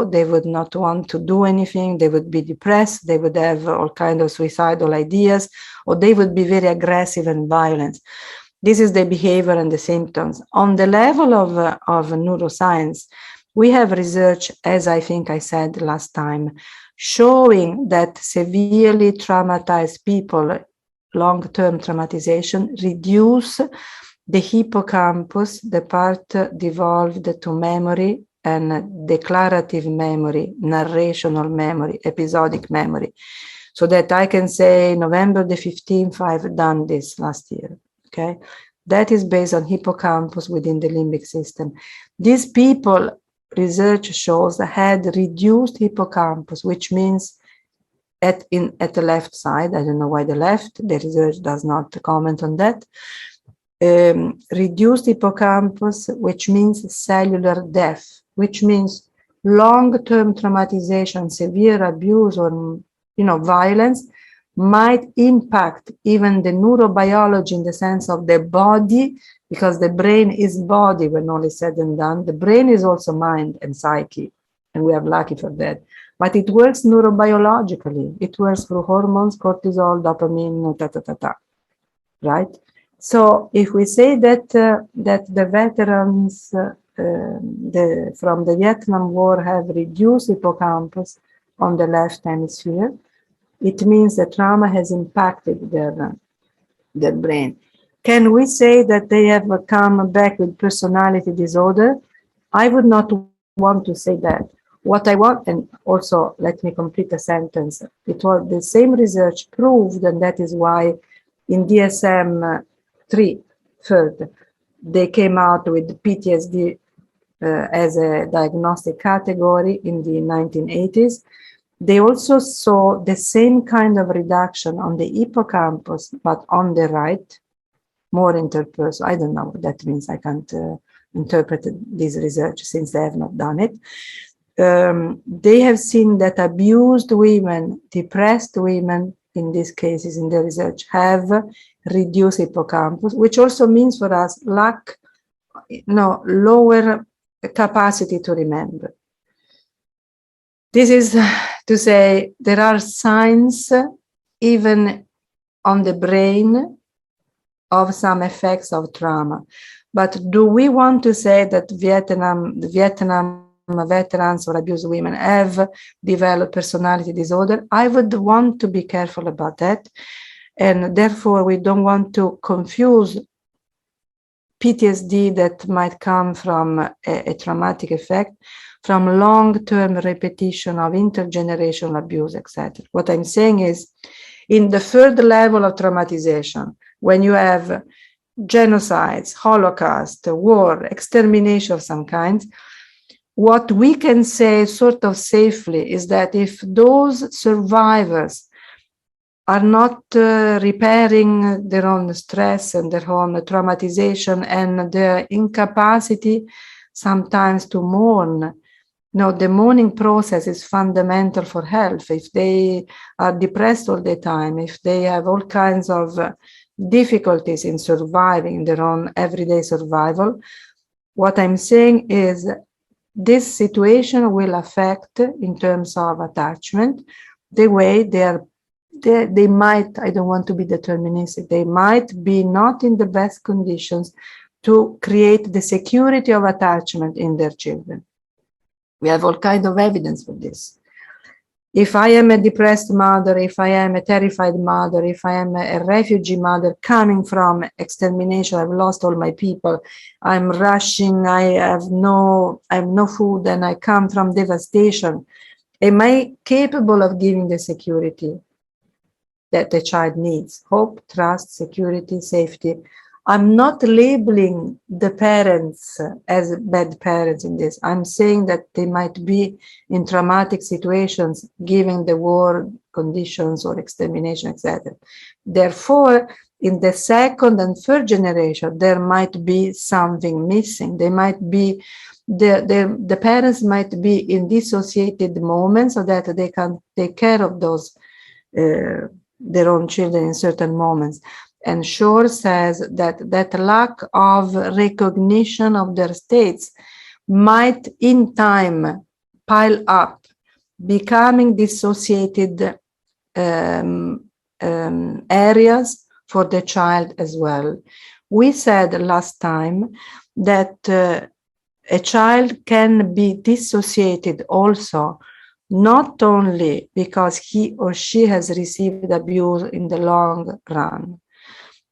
they would not want to do anything, they would be depressed, they would have all kinds of suicidal ideas, or they would be very aggressive and violent. This is the behavior and the symptoms. On the level of neuroscience, we have research, as I think I said last time, showing that severely traumatized people, long-term traumatization, reduce the hippocampus, the part devolved to memory and declarative memory, narrational memory, episodic memory. So that I can say November the 15th, I've done this last year, okay? That is based on hippocampus within the limbic system. These people, research shows, had reduced hippocampus, which means at the left side, I don't know why the left, the research does not comment on that, reduced hippocampus, which means cellular death, which means long-term traumatization, severe abuse, or violence might impact even the neurobiology in the sense of the body, because the brain is body when all is said and done. The brain is also mind and psyche, and we are lucky for that. But it works neurobiologically. It works through hormones, cortisol, dopamine, right? So if we say that the veterans from the Vietnam War have reduced hippocampus on the left hemisphere, it means that trauma has impacted their brain. Can we say that they have come back with personality disorder? I would not want to say that. What I want, and also let me complete the sentence, it was the same research proved, and that is why in DSM-3, third, they came out with PTSD as a diagnostic category in the 1980s. They also saw the same kind of reduction on the hippocampus, but on the right, more interpersonal. I don't know what that means. I can't interpret this research since they have not done it. They have seen that abused women, depressed women, in these cases in the research, have reduced hippocampus, which also means for us lower capacity to remember. This is to say there are signs even on the brain of some effects of trauma. But do we want to say that Vietnam veterans or abused women have developed personality disorder? I would want to be careful about that. And therefore, we don't want to confuse PTSD that might come from a traumatic effect from long-term repetition of intergenerational abuse, etc. What I'm saying is, in the third level of traumatization, when you have genocides, Holocaust, war, extermination of some kind, what we can say sort of safely is that if those survivors are not repairing their own stress and their own traumatization and their incapacity sometimes to mourn, the mourning process is fundamental for health. If they are depressed all the time, if they have all kinds of difficulties in surviving their own everyday survival, what I'm saying is this situation will affect, in terms of attachment, the way they might, I don't want to be deterministic, they might be not in the best conditions to create the security of attachment in their children. We have all kinds of evidence for this. If I am a depressed mother, if I am a terrified mother, if I am a refugee mother coming from extermination, I've lost all my people, I'm rushing, I have no food, and I come from devastation, am I capable of giving the security that the child needs? Hope, trust, security, safety. I'm not labeling the parents as bad parents in this. I'm saying that they might be in traumatic situations given the war conditions or extermination, etc. Therefore, in the second and third generation, there might be something missing. They might be, the parents might be in dissociated moments so that they can take care of those their own children in certain moments. And Shore says that lack of recognition of their states might in time pile up, becoming dissociated areas for the child as well. We said last time that a child can be dissociated also not only because he or she has received abuse in the long run,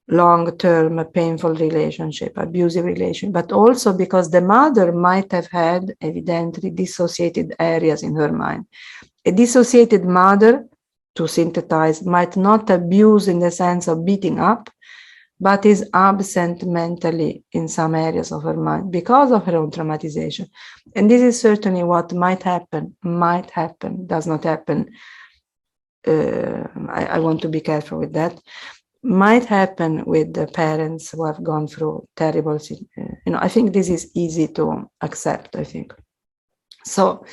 long-term painful relationship, abusive relationship, but also because the mother might have had evidently dissociated areas in her mind. A dissociated mother, to synthesize, might not abuse in the sense of beating up, but is absent mentally in some areas of her mind because of her own traumatization. And this is certainly what might happen, does not happen. I want to be careful with that. Might happen with the parents who have gone through terrible, I think this is easy to accept, I think. So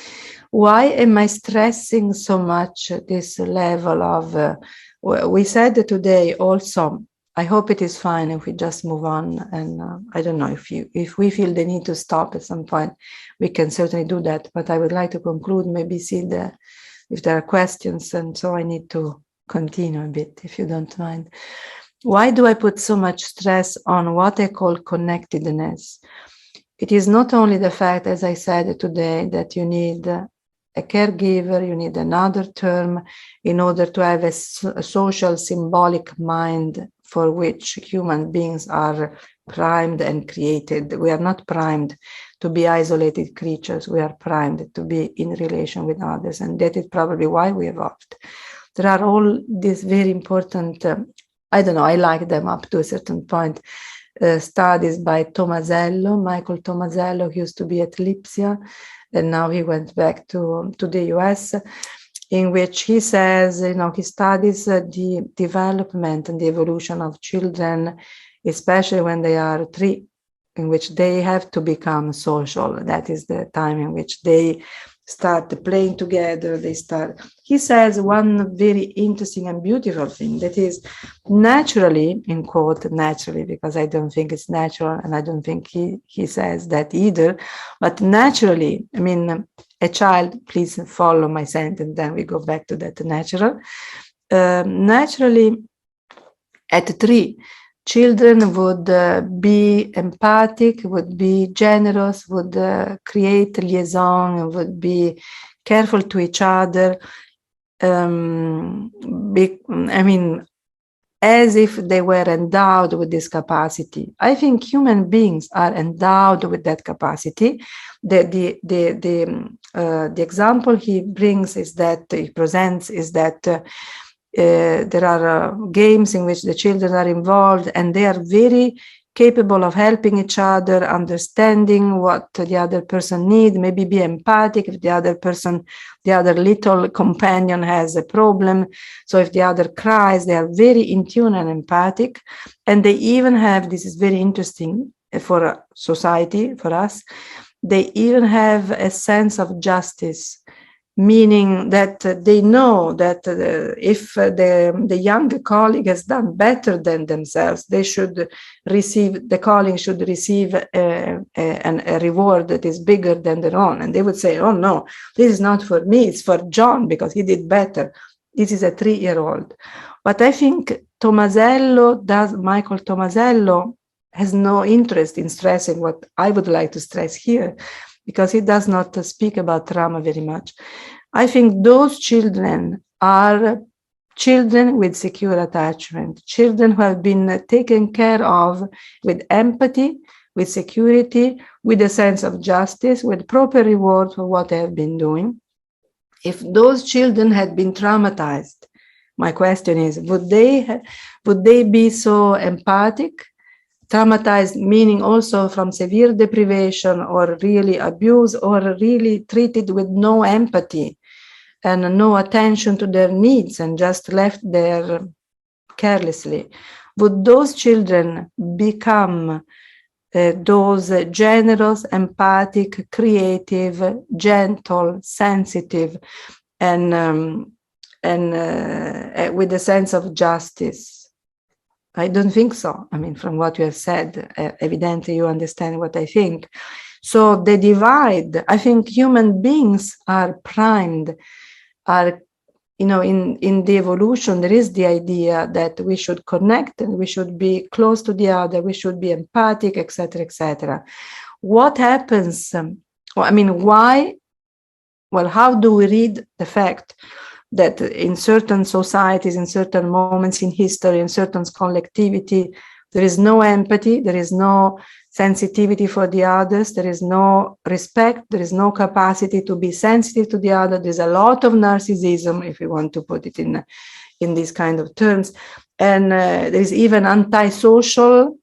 why am I stressing so much this level of, we said today also, I hope it is fine if we just move on, and I don't know if we feel the need to stop at some point, we can certainly do that, but I would like to conclude, maybe see if there are questions, and so I need to continue a bit, if you don't mind. Why do I put so much stress on what I call connectedness? It is not only the fact, as I said today, that you need a caregiver, you need another term in order to have a social symbolic mind for which human beings are primed and created. We are not primed to be isolated creatures. We are primed to be in relation with others. And that is probably why we evolved. There are all these very important, I don't know, I like them up to a certain point, studies by Tomasello, Michael Tomasello, who used to be at Lipsia, and now he went back to the US, in which he says, he studies the development and the evolution of children, especially when they are 3, in which they have to become social. That is the time in which they start playing together. He says one very interesting and beautiful thing, that is naturally, in quote, naturally, because I don't think it's natural, and I don't think he says that either, but naturally, I mean, a child, please follow my sentence, then we go back to that natural. Naturally, at 3, children would be empathic, would be generous, would create liaison, would be careful to each other. As if they were endowed with this capacity. I think human beings are endowed with that capacity. The example he presents is that there are games in which the children are involved, and they are very capable of helping each other, understanding what the other person needs, maybe be empathic if the other little companion has a problem. So if the other cries, they are very in tune and empathic. And they even have, this is very interesting for society, for us, they even have a sense of justice, meaning that they know that if the young colleague has done better than themselves, the colleague should receive a reward that is bigger than their own. And they would say, oh no, this is not for me, it's for John because he did better. This is a 3-year-old. But I think Michael Tomasello has no interest in stressing what I would like to stress here, because he does not speak about trauma very much. I think those children are children with secure attachment, children who have been taken care of with empathy, with security, with a sense of justice, with proper reward for what they have been doing. If those children had been traumatized, my question is, would they be so empathic? Traumatized, meaning also from severe deprivation or really abuse, or really treated with no empathy and no attention to their needs and just left there carelessly. Would those children become those generous, empathic, creative, gentle, sensitive, and and with a sense of justice. I don't think so. I mean, from what you have said, evidently you understand what I think. So the divide, I think human beings are primed, in the evolution, there is the idea that we should connect and we should be close to the other, we should be empathic, etc., etc. What happens? Why? Well, how do we read the fact that in certain societies, in certain moments in history, in certain collectivity, there is no empathy, there is no sensitivity for the others, there is no respect, there is no capacity to be sensitive to the other, there's a lot of narcissism, if you want to put it in these kind of terms, and there is even antisocial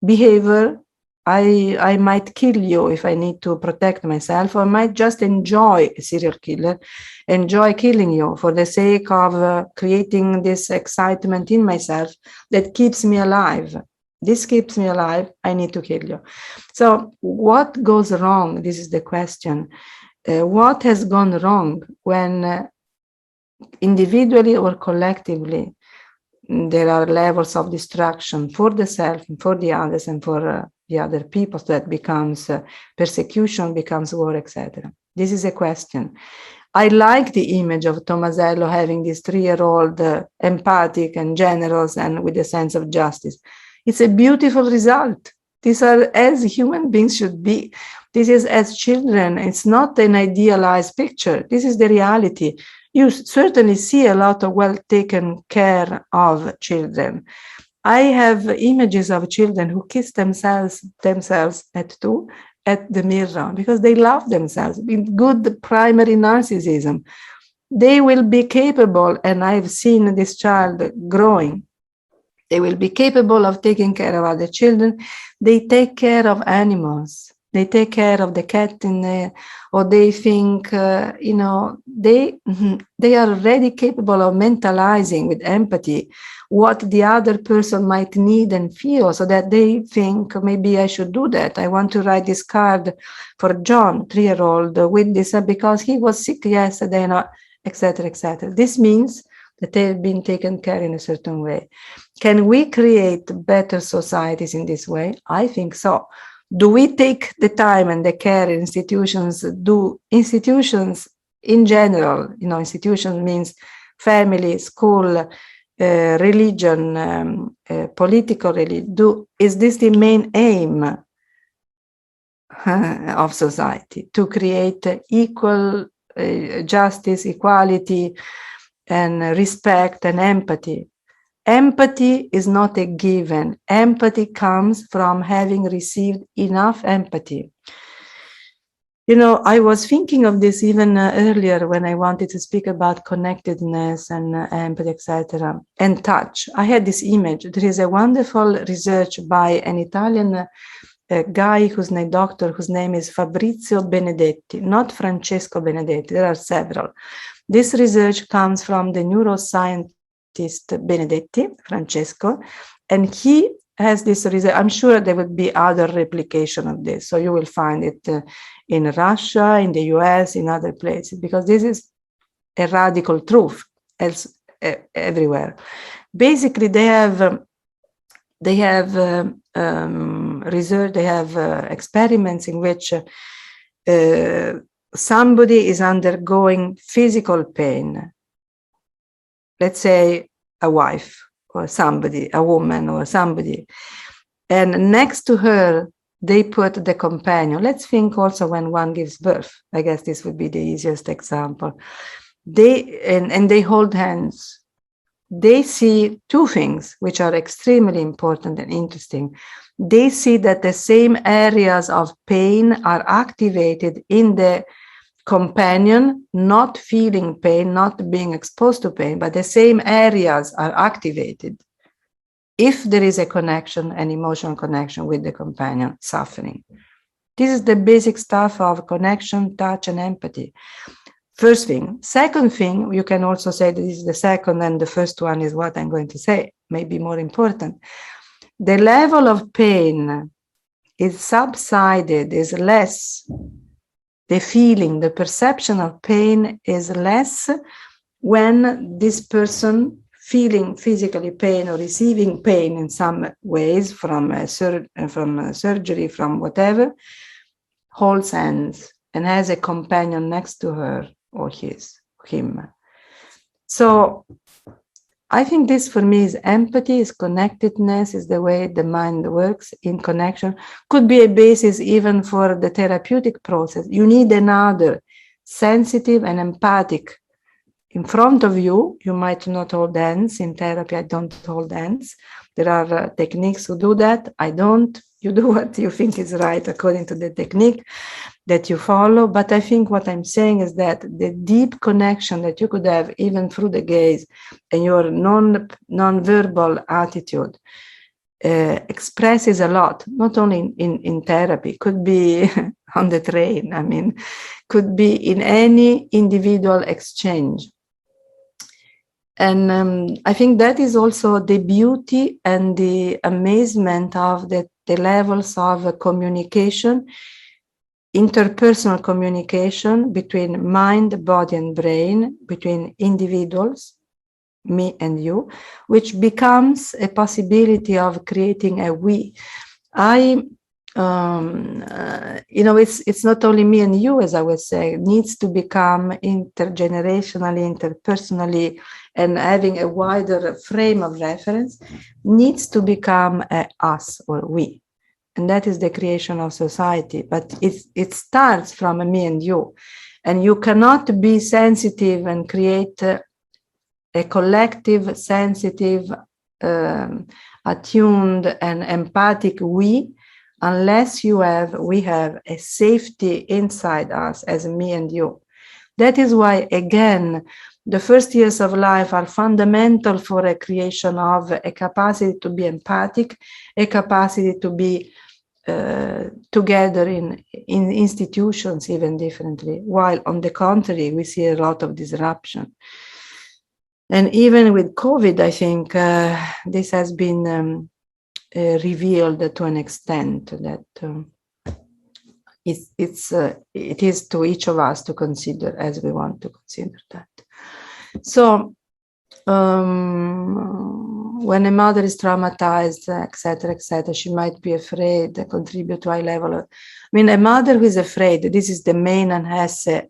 behavior. I might kill you if I need to protect myself, or I might just enjoy a serial killer, enjoy killing you for the sake of creating this excitement in myself that keeps me alive. This keeps me alive, I need to kill you. So what goes wrong? This is the question. What has gone wrong when individually or collectively there are levels of destruction for the self, and for the others, and for the other people, so that becomes persecution, becomes war, etc. This is a question. I like the image of Tomasello having this 3-year-old empathic and generous and with a sense of justice. It's a beautiful result. These are as human beings should be. This is as children. It's not an idealized picture. This is the reality. You certainly see a lot of well taken care of children. I have images of children who kiss themselves at the mirror because they love themselves. In good primary narcissism, they will be capable, and I've seen this child growing. They will be capable of taking care of other children. They take care of animals. They take care of the cat in there, or they think, they are already capable of mentalizing with empathy what the other person might need and feel, so that they think, maybe I should do that. I want to write this card for John, 3-year-old, with this because he was sick yesterday, etc., etc. This means that they've been taken care in a certain way. Can we create better societies in this way? I think so. Do we take the time and the care in institutions? Do institutions in general, institutions means family, school, religion, political religion, is this the main aim of society? To create equal justice, equality, and respect and empathy. Empathy is not a given. Empathy comes from having received enough empathy. I was thinking of this even earlier when I wanted to speak about connectedness and empathy, etc., and touch. I had this image. There is a wonderful research by an Italian guy doctor whose name is Fabrizio Benedetti, not Francesco Benedetti. There are several. This research comes from the neuroscientist Benedetti, Francesco, and he has this research. I'm sure there will be other replication of this. So you will find it in Russia, in the US, in other places, because this is a radical truth everywhere. Basically, they have research, they have experiments in which somebody is undergoing physical pain. Let's say a wife or somebody, a woman or somebody. And next to her, they put the companion. Let's think also when one gives birth. I guess this would be the easiest example. They hold hands. They see two things which are extremely important and interesting. They see that the same areas of pain are activated in the companion, not feeling pain, not being exposed to pain, but the same areas are activated if there is a connection, an emotional connection with the companion suffering. This is the basic stuff of connection, touch, and empathy. First thing. Second thing, you can also say that this is the second, and the first one is what I'm going to say, maybe more important. The level of pain is subsided, is less. The feeling, the perception of pain is less when this person feeling physically pain or receiving pain in some ways from surgery, from whatever, holds hands and has a companion next to her or him. So I think this for me is empathy, is connectedness, is the way the mind works in connection. Could be a basis even for the therapeutic process. You need another sensitive and empathic in front of you. You might not hold hands. In therapy, I don't hold hands. There are techniques who do that. I don't. You do what you think is right according to the technique that you follow. But I think what I'm saying is that the deep connection that you could have even through the gaze and your non-verbal attitude expresses a lot, not only in therapy, could be on the train, I mean, could be in any individual exchange. And I think that is also the beauty and the amazement of the levels of communication, interpersonal communication between mind, body, and brain, between individuals, me and you, which becomes a possibility of creating a we. It's not only me and you, as I was saying, it needs to become intergenerationally, interpersonally, and having a wider frame of reference, needs to become a us or we. And that is the creation of society. But it starts from a me and you. And you cannot be sensitive and create a collective, sensitive, attuned, and empathic we, unless we have a safety inside us as me and you. That is why, again, the first years of life are fundamental for a creation of a capacity to be empathic, a capacity to be together in institutions even differently, while on the contrary, we see a lot of disruption. And even with COVID, I think this has been revealed to an extent that it is to each of us to consider as we want to consider that. So when a mother is traumatized, etc., she might be afraid, contribute to high level. I mean, a mother who is afraid, this is the main and Hesse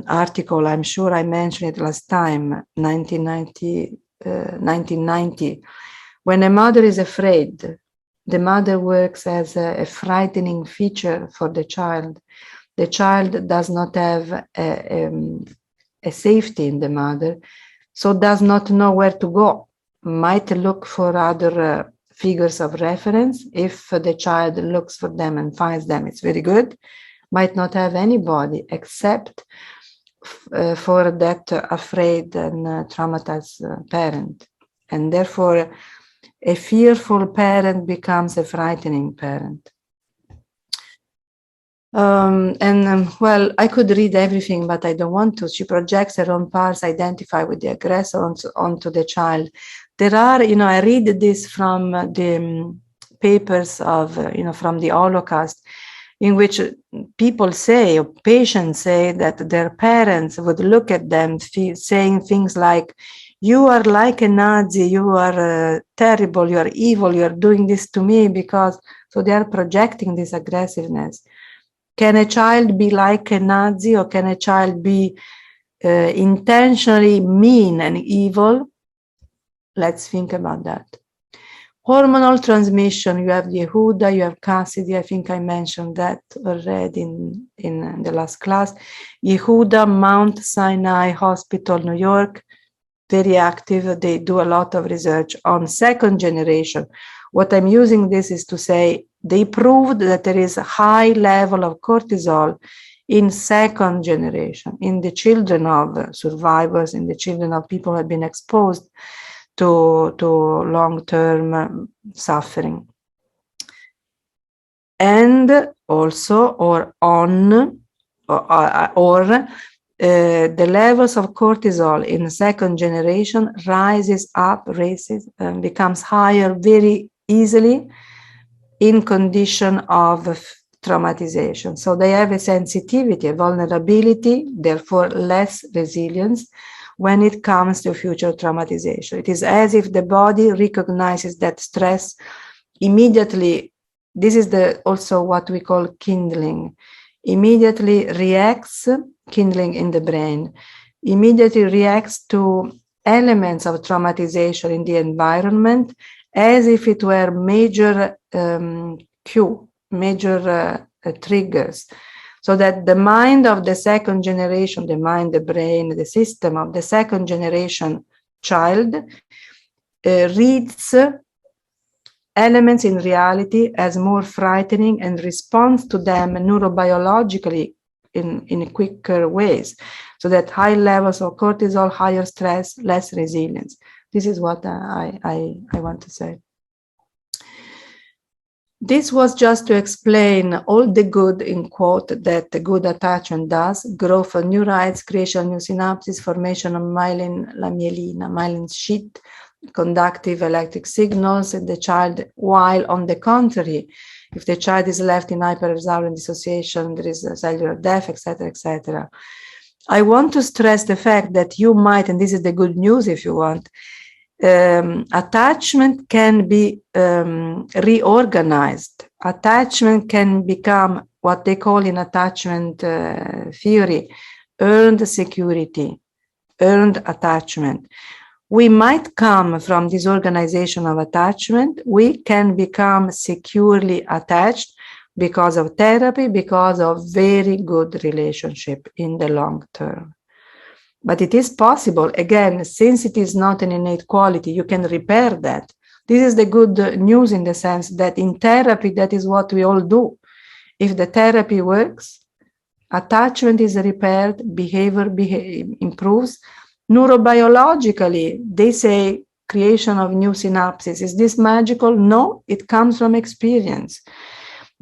article, I'm sure I mentioned it last time, 1990. When a mother is afraid, the mother works as a frightening feature for the child. The child does not have a safety in the mother, so does not know where to go, might look for other figures of reference. If the child looks for them and finds them, it's very good. Might not have anybody except for that afraid and traumatized parent. And therefore, a fearful parent becomes a frightening parent. Well, I could read everything, but I don't want to. She projects her own parts, identify with the aggressor onto the child. There are, I read this from the papers of, from the Holocaust, in which people say, or patients say, that their parents would look at them saying things like, you are like a Nazi, you are terrible, you are evil, you are doing this to me because, so they are projecting this aggressiveness. Can a child be like a Nazi, or can a child be intentionally mean and evil? Let's think about that. Hormonal transmission, you have Yehuda, you have Cassidy, I think I mentioned that already in the last class. Yehuda, Mount Sinai Hospital, New York, very active. They do a lot of research on second generation. What I'm using this is to say they proved that there is a high level of cortisol in second generation, in the children of survivors, in the children of people who have been exposed to long-term suffering. And also, the levels of cortisol in second generation becomes higher very easily in condition of traumatization. So they have a sensitivity, a vulnerability, therefore less resilience when it comes to future traumatization. It is as if the body recognizes that stress immediately. This is also what we call kindling. Immediately reacts, kindling in the brain, immediately reacts to elements of traumatization in the environment as if it were major major triggers. So that the mind of the second generation, the mind, the brain, the system of the second generation child reads elements in reality as more frightening and responds to them neurobiologically in quicker ways. So that high levels of cortisol, higher stress, less resilience. This is what I want to say. This was just to explain all the good, in quote, that the good attachment does: growth of neurites, creation of new synapses, formation of myelin sheath, conductive electric signals in the child, while on the contrary, if the child is left in hyperarousal and dissociation, there is a cellular death, etc., etc. I want to stress the fact that you might, and this is the good news if you want, attachment can be reorganized. Attachment can become what they call in attachment theory, earned security, earned attachment. We might come from this organization of attachment. We can become securely attached because of therapy, because of very good relationship in the long term. But it is possible, again, since it is not an innate quality, you can repair that. This is the good news in the sense that in therapy, that is what we all do. If the therapy works, attachment is repaired, behavior improves. Neurobiologically, they say creation of new synapses. Is this magical? No, it comes from experience.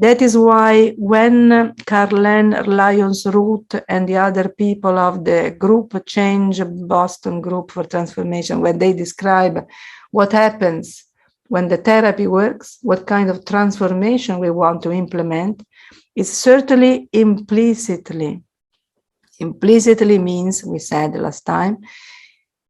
That is why when Carlene Lyons-Root and the other people of the group Change, Boston Group for Transformation, when they describe what happens when the therapy works, what kind of transformation we want to implement, it's certainly implicitly. Implicitly means, we said last time,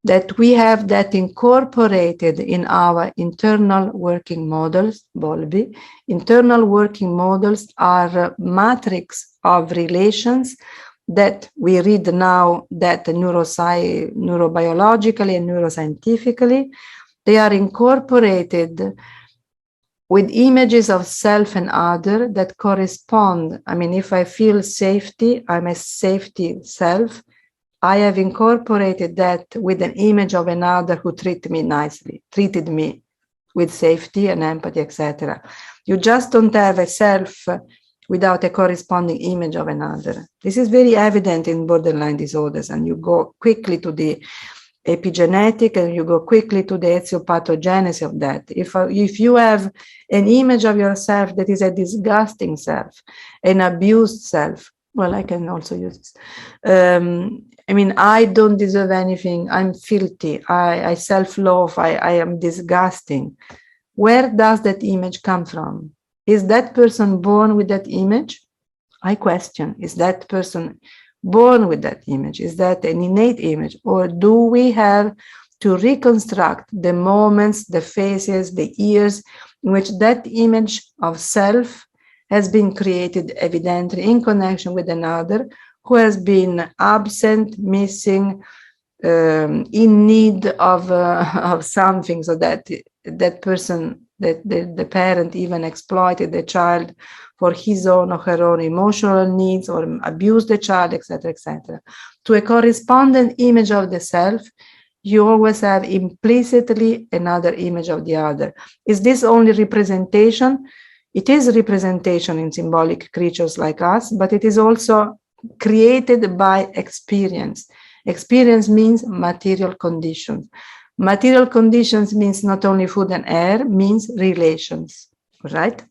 that we have that incorporated in our internal working models, Bowlby. Internal working models are a matrix of relations that we read now that neurobiologically and neuroscientifically, they are incorporated with images of self and other that correspond. I mean, if I feel safety, I'm a safety self. I have incorporated that with an image of another who treated me nicely, treated me with safety and empathy, etc. You just don't have a self without a corresponding image of another. This is very evident in borderline disorders, and you go quickly to the epigenetic and you go quickly to the etiopathogenesis of that. If you have an image of yourself that is a disgusting self, an abused self, well, I can also use this. I mean, I don't deserve anything. I'm filthy. I self-loathe. I am disgusting. Where does that image come from? Is that person born with that image? I question. Is that person born with that image? Is that an innate image? Or do we have to reconstruct the moments, the faces, the years in which that image of self has been created evidently in connection with another who has been absent, missing, in need of something, so that that person, that the parent even exploited the child for his own or her own emotional needs or abused the child, etc., etc. To a correspondent image of the self, you always have implicitly another image of the other. Is this only representation? It is representation in symbolic creatures like us, but it is also created by experience. Experience means material conditions. Material conditions means not only food and air, means relations, right?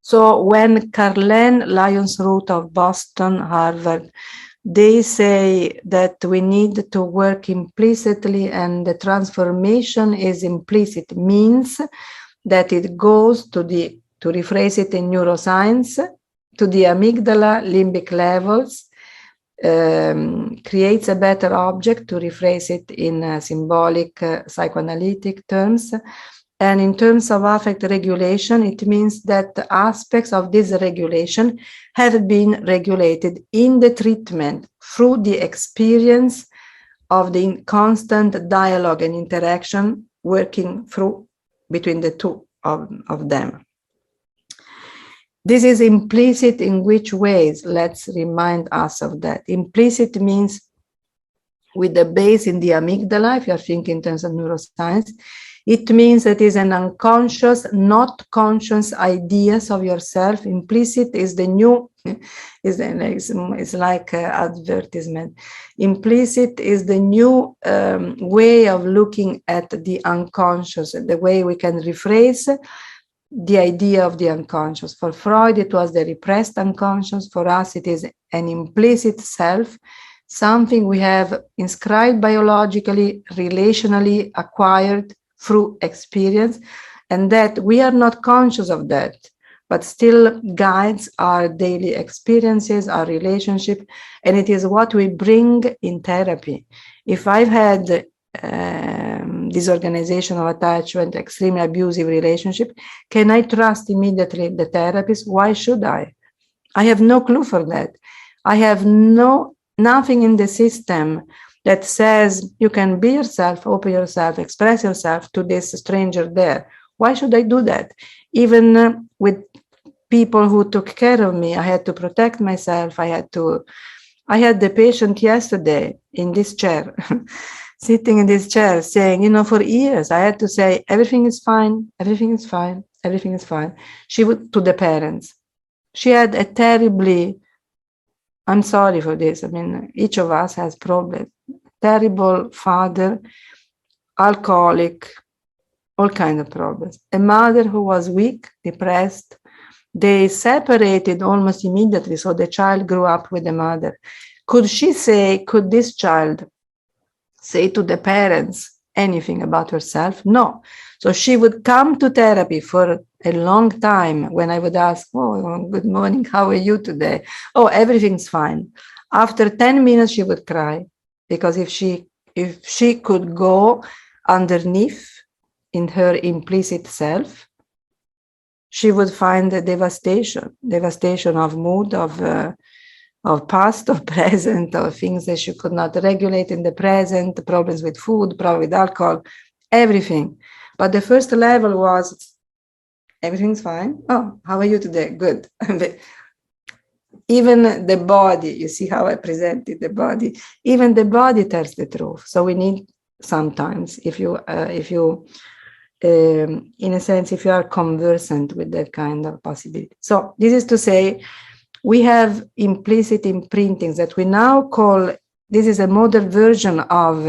So when Carlene Lyons-Root of Boston, Harvard, they say that we need to work implicitly and the transformation is implicit, means that it goes to To rephrase it in neuroscience, to the amygdala, limbic levels, creates a better object, to rephrase it in symbolic psychoanalytic terms. And in terms of affect regulation, it means that the aspects of this regulation have been regulated in the treatment through the experience of the constant dialogue and interaction working through between the two of them. This is implicit in which ways? Let's remind us of that. Implicit means with the base in the amygdala, if you're thinking in terms of neuroscience, it means that it is an unconscious, not conscious ideas of yourself. Implicit is the new, it's like advertisement. Implicit is the new way of looking at the unconscious, the way we can rephrase the idea of the unconscious. For Freud, it was the repressed unconscious. For us, it is an implicit self, something we have inscribed biologically, relationally acquired through experience, and that we are not conscious of that, but still guides our daily experiences, our relationship, and it is what we bring in therapy. If I've had disorganization of attachment, extremely abusive relationship, can I trust immediately the therapist? Why should I? I have no clue for that. I have nothing in the system that says you can be yourself, open yourself, express yourself to this stranger there. Why should I do that? Even with people who took care of me, I had to protect myself. I had the patient yesterday in this chair, sitting in this chair saying, for years, I had to say, everything is fine, everything is fine, everything is fine. She would, to the parents. She had a terribly, I'm sorry for this. I mean, each of us has problems. Terrible father, alcoholic, all kinds of problems. A mother who was weak, depressed. They separated almost immediately, so the child grew up with the mother. Could this child say to the parents anything about herself? No. So she would come to therapy for a long time when I would ask, oh, good morning, how are you today? Oh, everything's fine. After 10 minutes, she would cry, because if she could go underneath in her implicit self, she would find the devastation of mood, of past, of present, of things that she could not regulate in the present, problems with food, problems with alcohol, everything. But the first level was, everything's fine. Oh, how are you today? Good. Even the body, you see how I presented the body, even the body tells the truth. So we need sometimes, if you in a sense, if you are conversant with that kind of possibility. So this is to say, we have implicit imprintings that we now call, this is a modern version of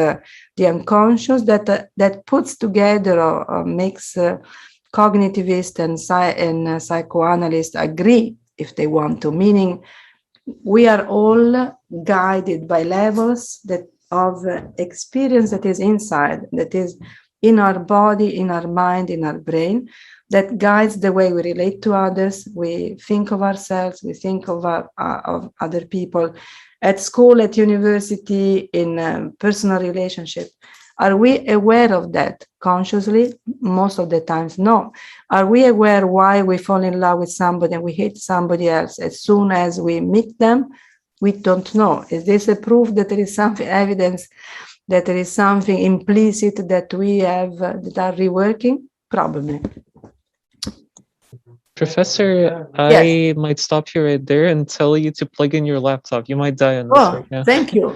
the unconscious that puts together or makes cognitivists and psychoanalysts agree, if they want to, meaning we are all guided by levels of experience that is inside, that is in our body, in our mind, in our brain, that guides the way we relate to others, we think of ourselves, we think of other people, at school, at university, in personal relationship. Are we aware of that consciously? Most of the times, no. Are we aware why we fall in love with somebody and we hate somebody else as soon as we meet them? We don't know. Is this a proof that there is something, evidence that there is something implicit that we have that are reworking? Probably. Professor, I might stop you right there and tell you to plug in your laptop. You might die on this right now. Thank you.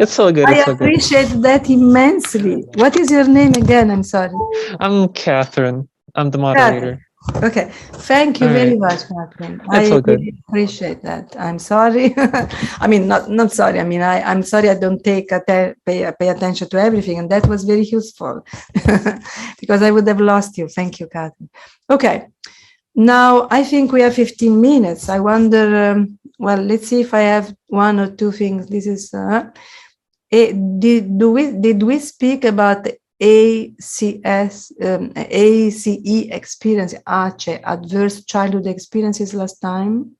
It's all good. I appreciate that immensely. What is your name again? I'm sorry. I'm Catherine. I'm the moderator. Okay. Thank you very much, Catherine. I really appreciate that. I'm sorry. I mean, not sorry. I mean, I'm sorry I don't pay attention to everything. And that was very useful because I would have lost you. Thank you, Catherine. Okay. Now, I think we have 15 minutes. I wonder, well, let's see if I have one or two things. This is, did we speak about ACE experience, ACE, adverse childhood experiences last time.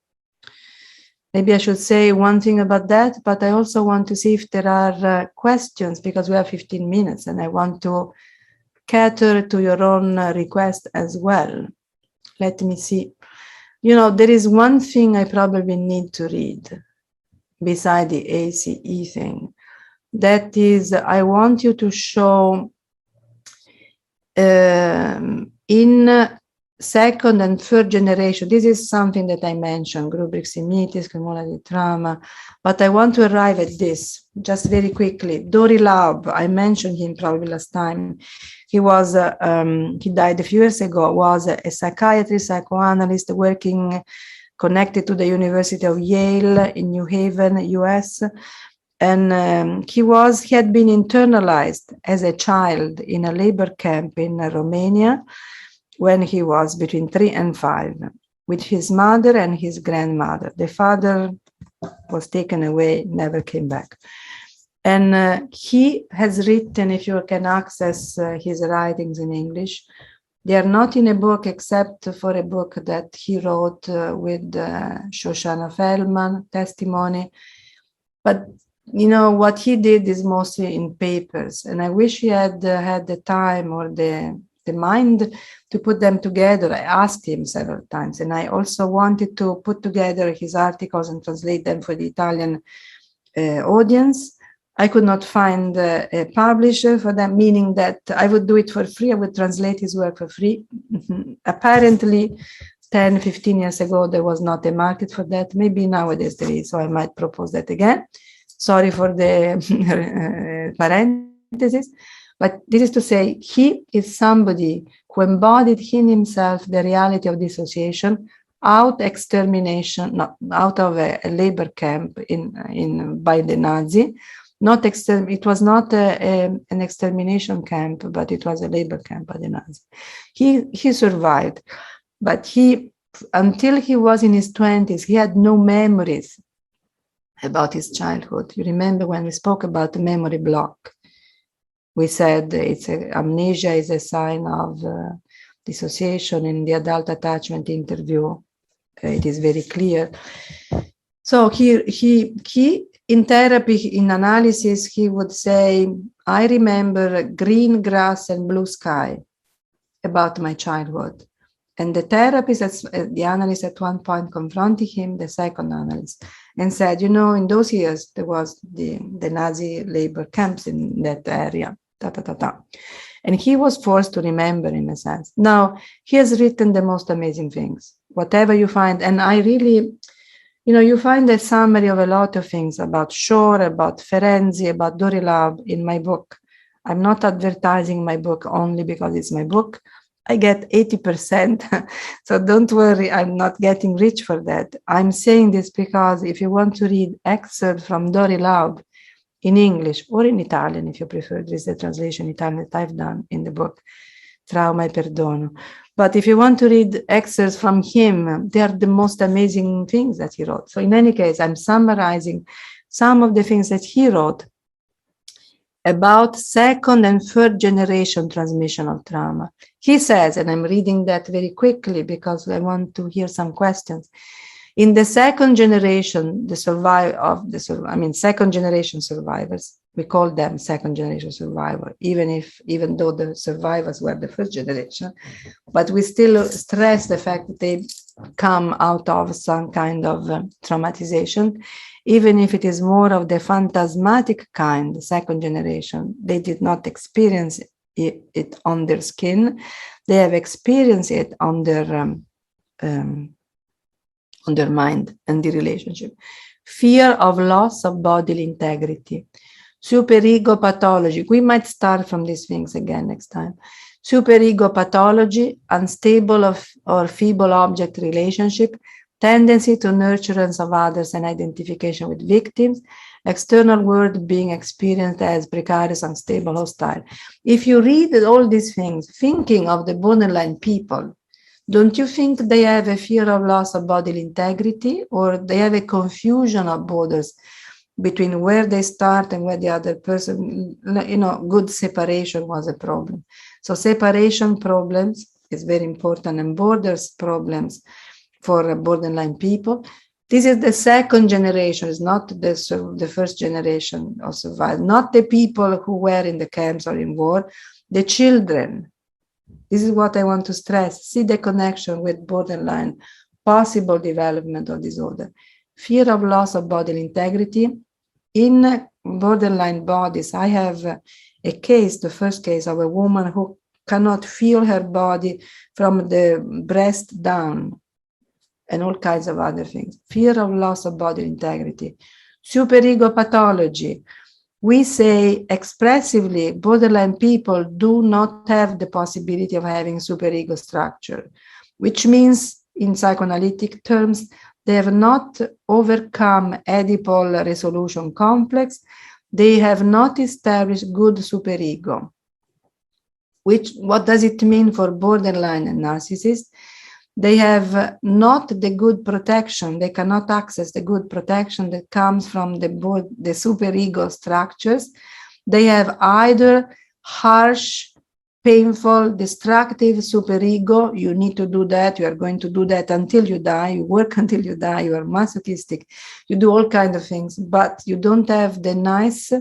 Maybe I should say one thing about that, but I also want to see if there are questions, because we have 15 minutes and I want to cater to your own request as well. Let me see. You know, there is one thing I probably need to read beside the ACE thing. That is, I want you to show in second and third generation. This is something that I mentioned, group proximities, cumulative trauma, but I want to arrive at this just very quickly. Dory Laub, I mentioned him probably last time. He was, he died a few years ago, was a psychiatrist, psychoanalyst working connected to the University of Yale in New Haven, US. And he had been internalized as a child in a labor camp in Romania when he was between 3 and 5 with his mother and his grandmother. The father was taken away, never came back. And he has written, if you can access his writings in English, they are not in a book except for a book that he wrote with Shoshana Feldman, Testimony. But you know, what he did is mostly in papers. And I wish he had had the time or the mind to put them together. I asked him several times. And I also wanted to put together his articles and translate them for the Italian audience. I could not find a publisher for them, meaning that I would do it for free. I would translate his work for free. Apparently, 10, 15 years ago, there was not a market for that. Maybe nowadays there is, so I might propose that again. Sorry for the parenthesis, but this is to say, he is somebody who embodied in himself the reality of dissociation, out of a labor camp by the Nazi. It was not an extermination camp, but it was a labor camp by the Nazi. He survived, but until he was in his 20s, he had no memories about his childhood. You remember when we spoke about the memory block? We said amnesia is a sign of dissociation. In the adult attachment interview, it is very clear. So he in therapy, in analysis, he would say, I remember green grass and blue sky about my childhood. And the therapist, the analyst at one point confronted him, the second analyst, and said, you know, in those years, there was the Nazi labor camps in that area, And he was forced to remember, in a sense. Now, he has written the most amazing things, whatever you find. And I really, you know, you find a summary of a lot of things about Shore, about Ferenczi, about Dory Laub in my book. I'm not advertising my book only because it's my book. I get 80%. So don't worry, I'm not getting rich for that. I'm saying this because if you want to read excerpts from Dory Laub in English or in Italian, if you prefer, there is a translation in Italian that I've done in the book, Trauma e Perdono. But if you want to read excerpts from him, they are the most amazing things that he wrote. So in any case, I'm summarizing some of the things that he wrote about second and third generation transmission of trauma. He says, and I'm reading that very quickly because I want to hear some questions. In the second generation, second generation survivors, we call them second generation survivors, even though the survivors were the first generation, but we still stress the fact that they come out of some kind of traumatization. Even if it is more of the phantasmatic kind, the second generation, they did not experience it on their skin. They have experienced it on their mind and the relationship. Fear of loss of bodily integrity. Super-ego pathology. We might start from these things again next time. Super-ego pathology, unstable or feeble object relationship, tendency to nurturance of others and identification with victims, external world being experienced as precarious, unstable, hostile. If you read all these things, thinking of the borderline people, don't you think they have a fear of loss of bodily integrity, or they have a confusion of borders? between where they start and where the other person, good separation was a problem. So separation problems is very important, and borders problems for borderline people. This is the second generation, it's not the first generation of survivors, not the people who were in the camps or in war, the children. This is what I want to stress. See the connection with borderline, possible development of disorder. Fear of loss of bodily integrity. In borderline bodies, I have a case, the first case of a woman who cannot feel her body from the breast down, and all kinds of other things. Fear of loss of bodily integrity. Superego pathology. We say expressively, borderline people do not have the possibility of having superego structure, which means in psychoanalytic terms, they have not overcome Oedipal resolution complex. They have not established good superego. What does it mean for borderline and narcissists? They have not the good protection. They cannot access the good protection that comes from the superego structures. They have either harsh, painful, destructive superego. You need to do that. You are going to do that until you die. You work until you die. You are masochistic. You do all kinds of things, but you don't have the nice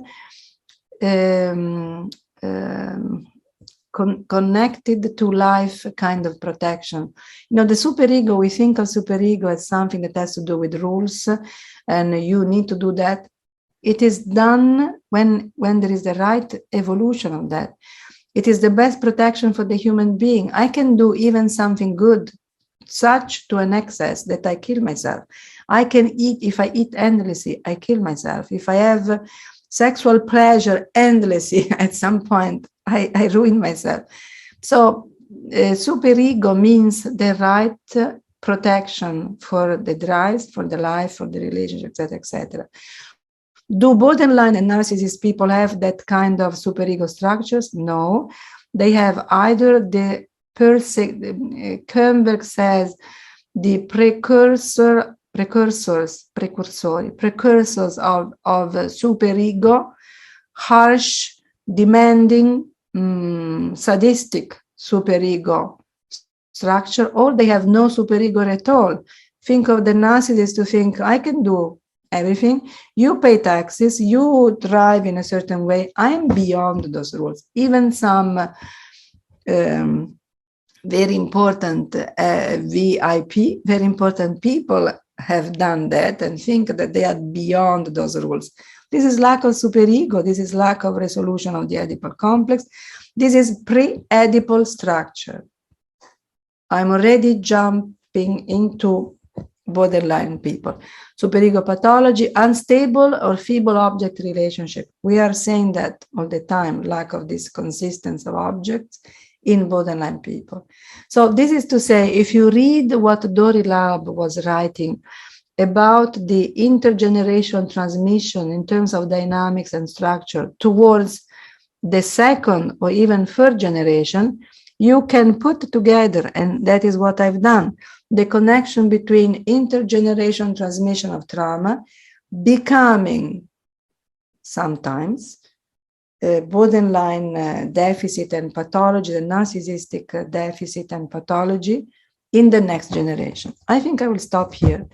connected to life kind of protection. The superego, we think of superego as something that has to do with rules, and you need to do that. It is done when there is the right evolution of that. It is the best protection for the human being. I can do even something good, such to an excess that I kill myself. I can eat, if I eat endlessly, I kill myself. If I have sexual pleasure endlessly, at some point, I ruin myself. So superego means the right protection for the drives, for the life, for the relationship, etc., etc. Do borderline and narcissist people have that kind of superego structures? No. They have either the Kernberg says the precursors of superego, harsh, demanding, sadistic superego structure, or they have no superego at all. Think of the narcissist to think, I can do everything. You pay taxes, you drive in a certain way. I'm beyond those rules. Even some very important VIP, very important people have done that and think that they are beyond those rules. This is lack of superego. This is lack of resolution of the Oedipal complex. This is pre-Oedipal structure. I'm already jumping into borderline people. Superego pathology, unstable or feeble object relationship. We are saying that all the time, lack of this consistency of objects in borderline people. So this is to say, if you read what Dory Laub was writing about the intergenerational transmission in terms of dynamics and structure towards the second or even third generation, you can put together, and that is what I've done, the connection between intergenerational transmission of trauma becoming sometimes borderline deficit and pathology, the narcissistic deficit and pathology in the next generation. I think I will stop here.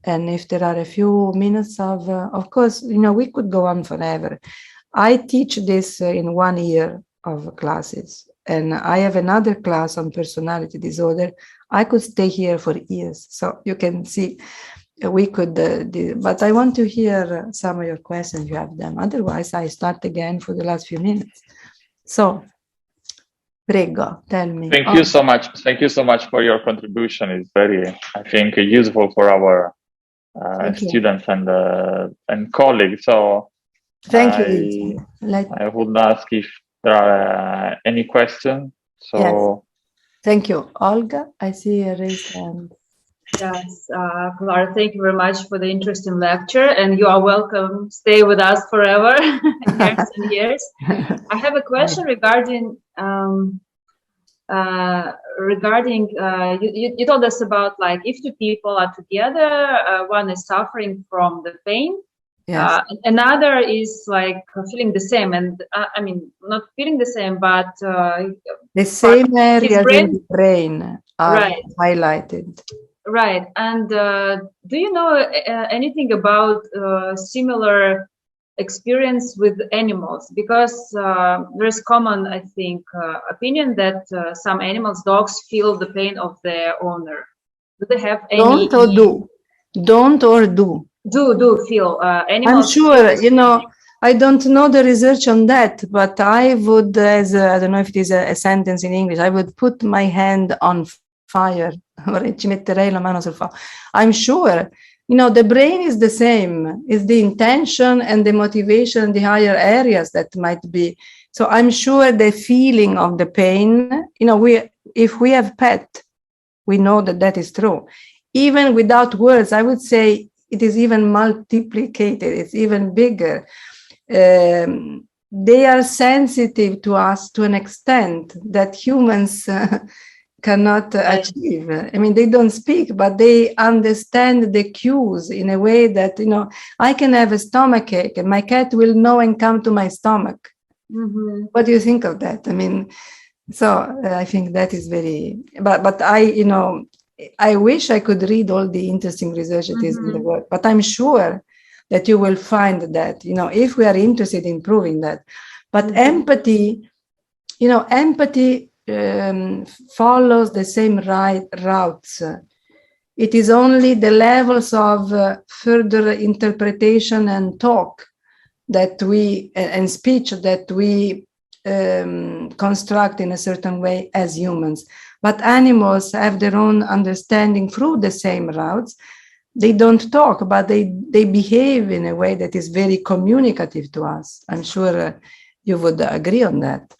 And if there are a few minutes of course, we could go on forever. I teach this in 1 year of classes, and I have another class on personality disorder. I could stay here for years. So you can see we could, but I want to hear some of your questions, you have them. Otherwise, I start again for the last few minutes. So, prego, tell me. Thank you so much. Thank you so much for your contribution. It's very, I think, useful for our students and colleagues. So, thank you. I would ask if there are any questions. So, yes. Thank you. Olga, I see a raised hand. Yes, Clara, thank you very much for the interesting lecture, and you are welcome. Stay with us forever, years and years. I have a question regarding you told us about, like, if two people are together, one is suffering from the pain Yes. Another is like feeling the same, and I mean not feeling the same, but The same areas brain- in the brain are Right. highlighted. right. And do you know anything about similar experience with animals? Because there's common, I think, opinion that some animals, dogs, feel the pain of their owner. Do they have any? Don't or do? Don't or do? Do feel I'm animals? sure, you know, I don't know the research on that, but I would, as I don't know if it is a sentence in English, I would put my hand on fire. Ci metterei la mano sul fuoco. I'm sure, you know, the brain is the same. It's the intention and the motivation, the higher areas that might be. So I'm sure the feeling of the pain, you know, if we have pet, we know that that is true. Even without words, I would say it is even multiplicated. It's even bigger. They are sensitive to us to an extent that humans cannot achieve. I mean, they don't speak, but they understand the cues in a way that, you know, I can have a stomachache and my cat will know and come to my stomach. Mm-hmm. What do you think of that? I mean, so I think that is very, but I, you know, I wish I could read all the interesting research that is in the world, but I'm sure that you will find that, you know, if we are interested in proving that. But empathy, you know, empathy follows the same routes. It is only the levels of further interpretation and talk that we, and speech that we construct in a certain way as humans. But animals have their own understanding through the same routes. They don't talk, but they behave in a way that is very communicative to us. I'm sure you would agree on that.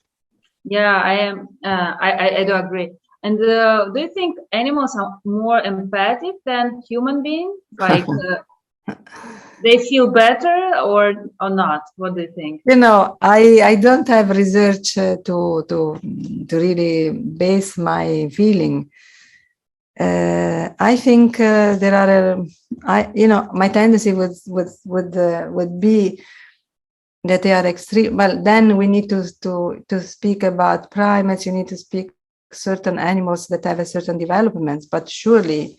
Yeah, I am. I do agree. And do you think animals are more empathic than human beings? Like they feel better or not? What do you think? You know, I don't have research to really base my feeling. I think there are, you know, my tendency would be that they are extreme. Well, then we need to speak about primates. You need to speak certain animals that have a certain development. But surely,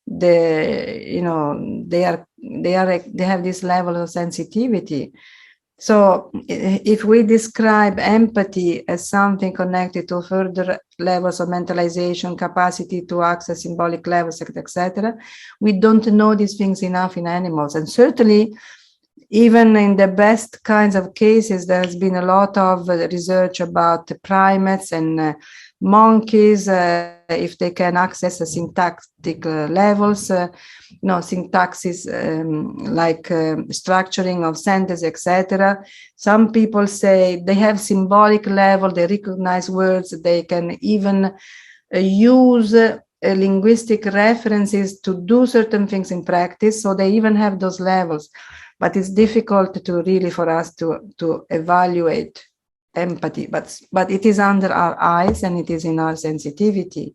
you know, they have this level of sensitivity. So if we describe empathy as something connected to further levels of mentalization, capacity to access symbolic levels, etc., we don't know these things enough in animals. And certainly, even in the best kinds of cases, there's been a lot of research about the primates and monkeys, if they can access the syntactic levels, you know, syntaxis like structuring of sentences, etc. Some people say they have symbolic level, they recognize words, they can even use linguistic references to do certain things in practice. So they even have those levels. But it's difficult to really for us to evaluate empathy, but it is under our eyes and it is in our sensitivity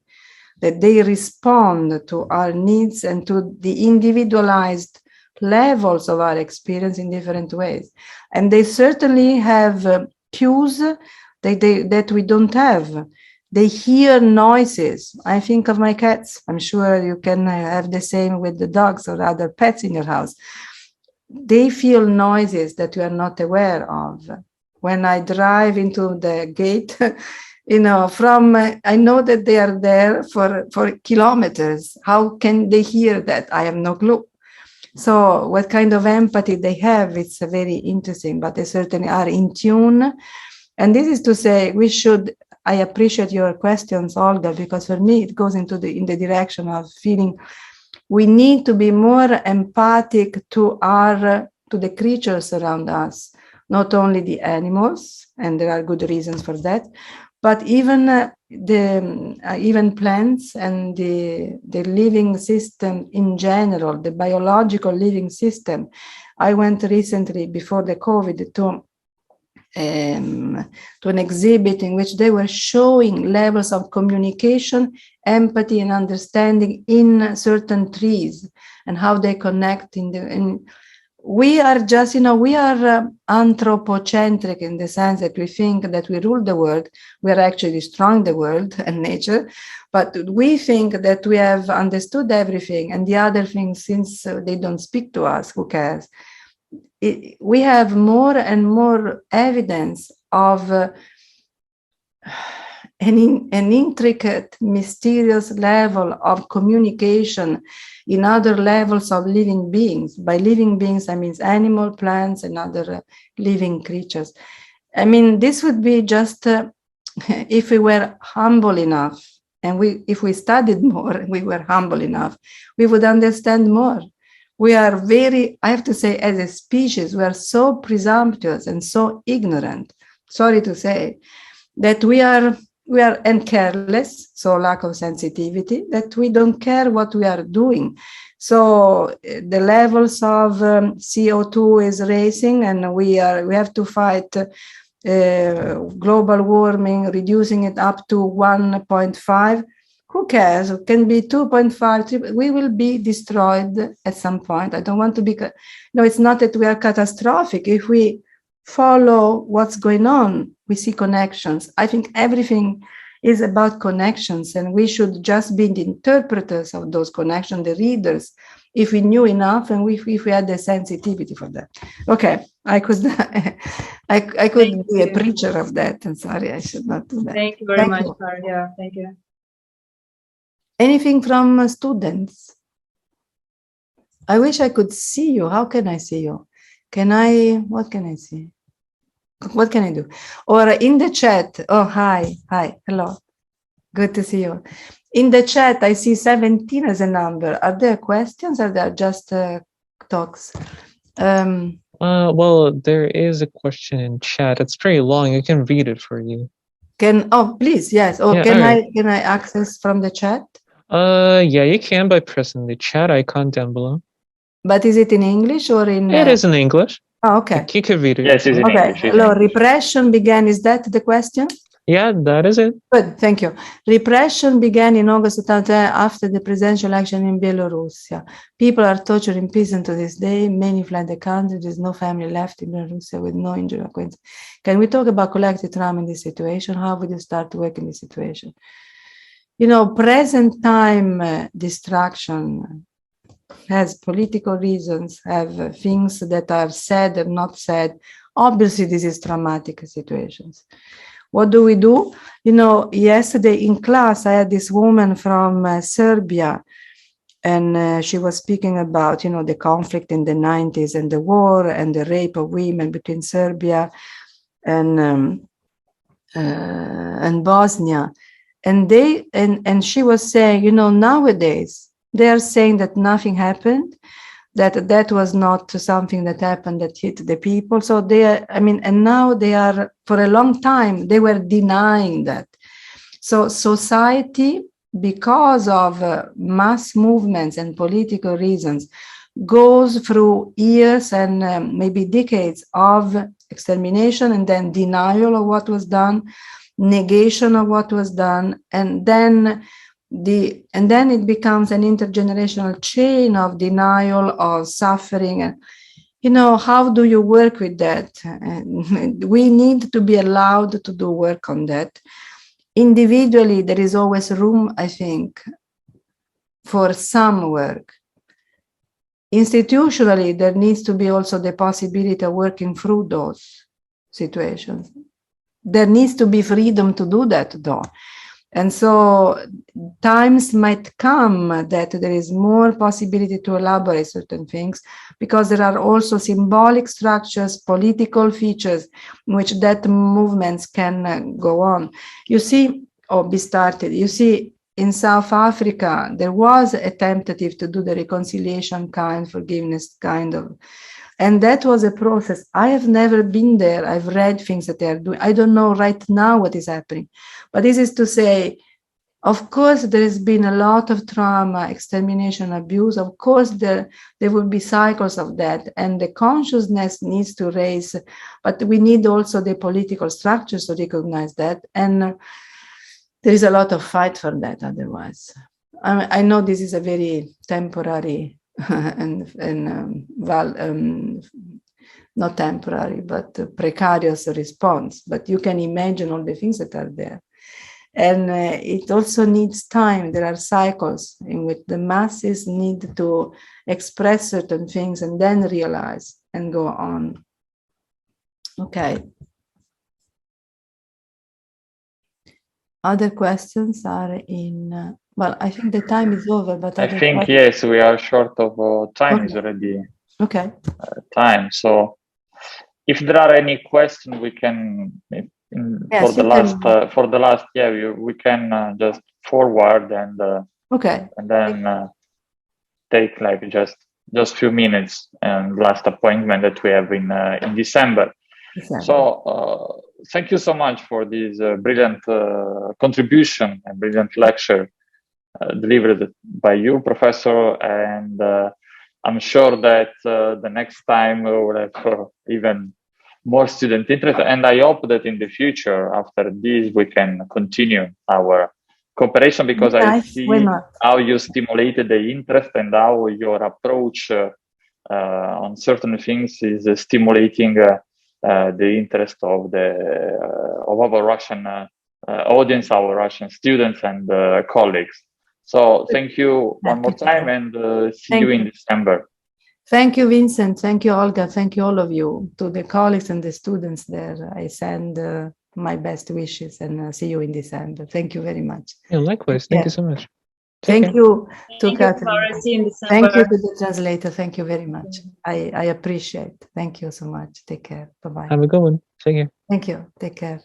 that they respond to our needs and to the individualized levels of our experience in different ways. And they certainly have cues that we don't have. They hear noises. I think of my cats. I'm sure you can have the same with the dogs or other pets in your house. They feel noises that you are not aware of. When I drive into the gate, you know, I know that they are there for kilometers. How can they hear that? I have no clue. So what kind of empathy they have, it's very interesting, but they certainly are in tune. And this is to say, I appreciate your questions, Olga, because for me, it goes in the direction of feeling we need to be more empathic to the creatures around us, not only the animals, and there are good reasons for that, but even even plants and the living system in general, the biological living system. I went recently before the COVID to an exhibit in which they were showing levels of communication, empathy, and understanding in certain trees and how they connect we are just, we are anthropocentric in the sense that we think that we rule the world. We are actually destroying the world and nature, but we think that we have understood everything, and the other things, since they don't speak to us, who cares? We have more and more evidence of an intricate, mysterious level of communication in other levels of living beings. By living beings, I mean animal, plants, and other living creatures. I mean, this would be just if we were humble enough, and if we studied more, we were humble enough, we would understand more. We are very, I have to say, as a species, we are so presumptuous and so ignorant, sorry to say, that we are and careless, so lack of sensitivity, that we don't care what we are doing. So the levels of CO2 is rising, and we have to fight global warming, reducing it up to 1.5. Who cares? It can be 2.5. We will be destroyed at some point. I don't want to be. No, it's not that we are catastrophic. If we follow what's going on, we see connections. I think everything is about connections, and we should just be the interpreters of those connections, the readers, if we knew enough and if we had the sensitivity for that. Okay, I could be a preacher of that. I'm sorry, I should not do that. Thank you very much, Clara. Yeah, thank you. Anything from students? I wish I could see you. How can I see you? What can I see? What can I do? Or in the chat. Oh, hi, hello. Good to see you. In the chat, I see 17 as a number. Are there questions, or are there just talks? Well, there is a question in chat. It's pretty long. I can read it for you. Please, yes. Or can I access from the chat? Yeah, you can by pressing the chat icon down below. But is it in English or in? It is in English. Oh, okay. You can read it. Yes, it's in English. Hello, repression began. Is that the question? Yeah, that is it. Good, thank you. Repression began in August 2010 after the presidential election in Belarus. People are tortured in prison to this day. Many fled the country. There's no family left in Belarus with no injury acquaintance. Can we talk about collective trauma in this situation? How would you start to work in this situation? Present time distraction has political reasons, have things that are said and not said. Obviously, this is traumatic situations. What do we do? Yesterday in class, I had this woman from Serbia, and she was speaking about, the conflict in the 90s and the war and the rape of women between Serbia and Bosnia. And she was saying, nowadays, they are saying that nothing happened, that was not something that happened that hit the people. So and now they are, for a long time, they were denying that. So society, because of mass movements and political reasons, goes through years and maybe decades of extermination and then denial of what was done, negation of what was done, and then it becomes an intergenerational chain of denial, of suffering. And how do you work with that? We need to be allowed to do work on that. Individually, there is always room, I think, for some work. Institutionally, there needs to be also the possibility of working through those situations. There needs to be freedom to do that, though. And so times might come that there is more possibility to elaborate certain things, because there are also symbolic structures, political features in which that movements can go on. You see, or be started. You see, in South Africa, there was a tentative to do the reconciliation kind, forgiveness kind of, and that was a process. I have never been there. I've read things that they are doing. I don't know right now what is happening. But this is to say, of course, there has been a lot of trauma, extermination, abuse. Of course, there will be cycles of that. And the consciousness needs to raise. But we need also the political structures to recognize that. And there is a lot of fight for that otherwise. I know this is a very temporary not temporary, but precarious response. But you can imagine all the things that are there. And it also needs time. There are cycles in which the masses need to express certain things and then realize and go on. Okay. Other questions are in, well, I think the time is over, but I think, yes, we are short of time. Is already time. So if there are any questions, we can, for the last, we can just forward and and then take like just few minutes and last appointment that we have in December. So thank you so much for this brilliant contribution and brilliant lecture delivered by you, Professor, and I'm sure that the next time we will have even more student interest, and I hope that in the future, after this, we can continue our cooperation, because I see how you stimulated the interest and how your approach on certain things is stimulating the interest of our Russian audience, our Russian students and colleagues. So thank you one more time, and see you in December. Thank you, Vincent. Thank you, Olga. Thank you, all of you. To the colleagues and the students there, I send my best wishes, and see you in December. Thank you very much. Yeah, likewise. Thank you so much. Thank you to Catherine. Thank you to the translator. Thank you very much. I appreciate. Thank you so much. Take care. Bye-bye. Have a good one. Take care. Thank you. Take care.